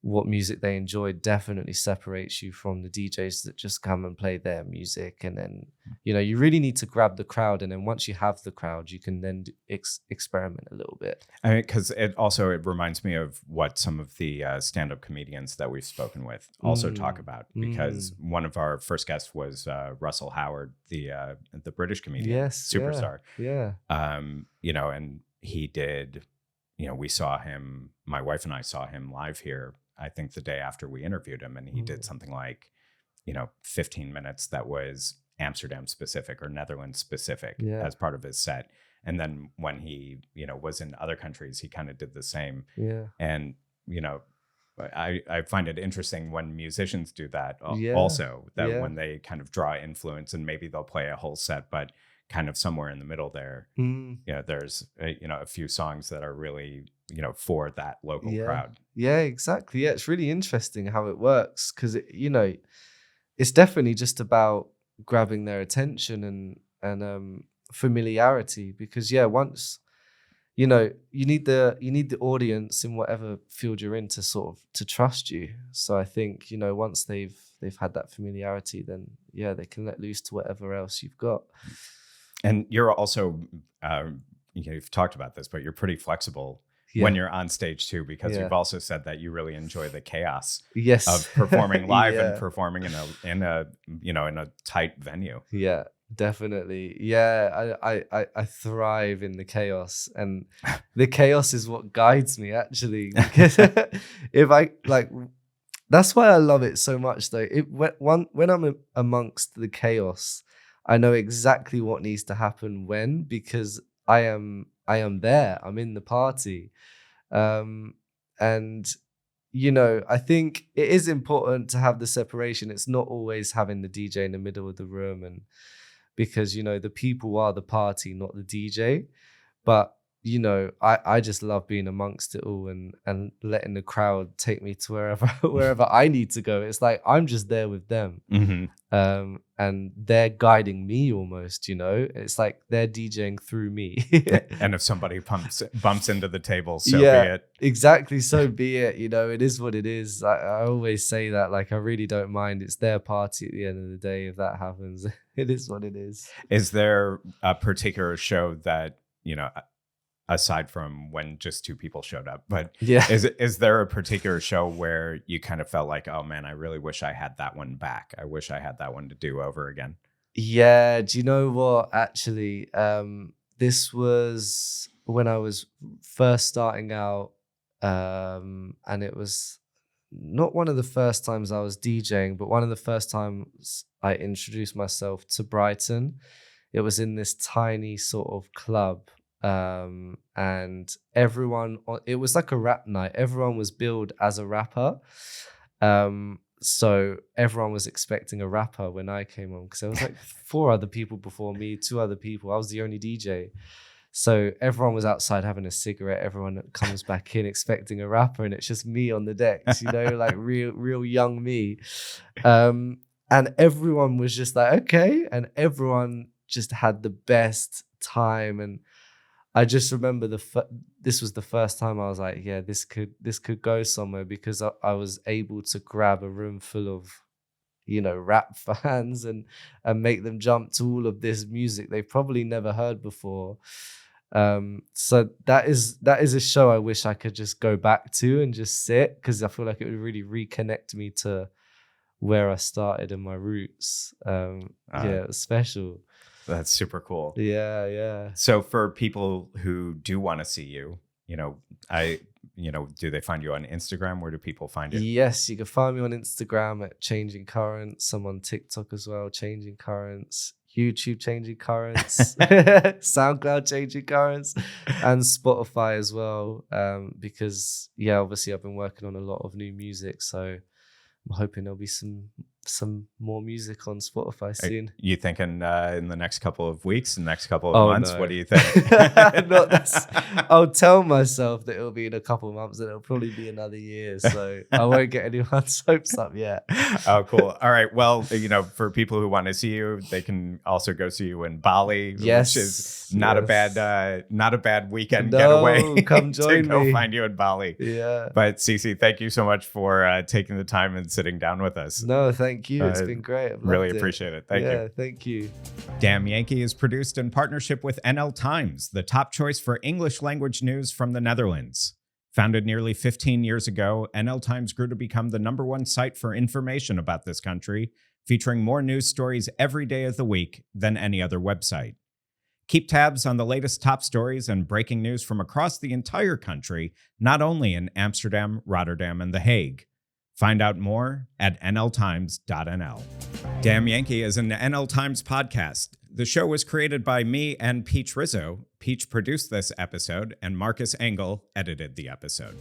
what music they enjoy definitely separates you from the DJs that just come and play their music. And then, you really need to grab the crowd. And then once you have the crowd, you can then experiment a little bit. I mean, because it reminds me of what some of the stand-up comedians that we've spoken with also talk about. Because one of our first guests was Russell Howard, the British comedian, Yes, superstar. Yeah. And he did. We saw him. My wife and I saw him live here, I think the day after we interviewed him, and he did something like, 15 minutes that was Amsterdam specific or Netherlands specific as part of his set. And then when he, was in other countries, he kind of did the same. Yeah. And, I find it interesting when musicians do that also, that when they kind of draw influence and maybe they'll play a whole set, but kind of somewhere in the middle there, there's, a few songs that are really, for that local crowd. Yeah, exactly. Yeah, it's really interesting how it works because, it's definitely just about grabbing their attention and familiarity because, once, you need the audience in whatever field you're in to sort of to trust you. So I think, once they've had that familiarity, then, they can let loose to whatever else you've got. And you're also, you've talked about this, but you're pretty flexible when you're on stage too, because you've also said that you really enjoy the chaos of performing live and performing in a tight venue. Yeah, definitely. Yeah, I thrive in the chaos, and the chaos is what guides me actually. Because if I like, that's why I love it so much. Though, when I'm amongst the chaos, I know exactly what needs to happen when, because I am there. I'm in the party. And I think it is important to have the separation. It's not always having the DJ in the middle of the room, and because the people are the party, not the DJ. But I just love being amongst it all and letting the crowd take me to wherever I need to go. It's like I'm just there with them, and they're guiding me almost. It's like they're DJing through me. And if somebody bumps into the table, so be it. Exactly, so be it. It is what it is. I always say that. Like, I really don't mind. It's their party at the end of the day. If that happens, it is what it is. Is there a particular show that aside from when just two people showed up, but is there a particular show where you kind of felt like, oh man, I really wish I had that one back. I wish I had that one to do over again? Yeah. Do you know what? Actually, this was when I was first starting out, and it was not one of the first times I was DJing, but one of the first times I introduced myself to Brighton. It was in this tiny sort of club. And everyone, it was like a rap night. Everyone was billed as a rapper. So everyone was expecting a rapper when I came on, because there was like 4 other people before me, 2 other people. I was the only DJ. So everyone was outside having a cigarette. Everyone comes back in expecting a rapper, and it's just me on the decks, like real young me. And everyone was just like, okay. And everyone just had the best time. And I just remember this was the first time I was like, yeah, this could go somewhere, because I was able to grab a room full of, rap fans and make them jump to all of this music they've probably never heard before. So that is a show I wish I could just go back to and just sit, because I feel like it would really reconnect me to where I started and my roots. It was special. That's super cool. Yeah. So for people who do want to see you, do they find you on Instagram? Where do people find you? Yes, you can find me on Instagram at Changing Currents. I'm on TikTok as well, Changing Currents. YouTube Changing Currents, SoundCloud Changing Currents, and Spotify as well. Because obviously I've been working on a lot of new music, so I'm hoping there'll be some more music on Spotify soon. You thinking in the next couple of weeks, next couple of months? No. What do you think? I'll tell myself that it'll be in a couple of months, and it'll probably be another year. So I won't get anyone's hopes up yet. Oh, cool. All right. Well, for people who want to see you, they can also go see you in Bali, yes, which is not a bad weekend no, getaway. Come join to go me. find you in Bali. Yeah. But Cece, thank you so much for taking the time and sitting down with us. No, thank you. It's been great. I've really loved it. Appreciate it. Thank you. Thank you. Damn Yankee is produced in partnership with NL Times, the top choice for English language news from the Netherlands. Founded nearly 15 years ago, NL Times grew to become the #1 site for information about this country, featuring more news stories every day of the week than any other website. Keep tabs on the latest top stories and breaking news from across the entire country, not only in Amsterdam, Rotterdam, and The Hague. Find out more at nltimes.nl. Damn Yankee is an NL Times podcast. The show was created by me and Peach Rizzo. Peach produced this episode, and Marcus Engel edited the episode.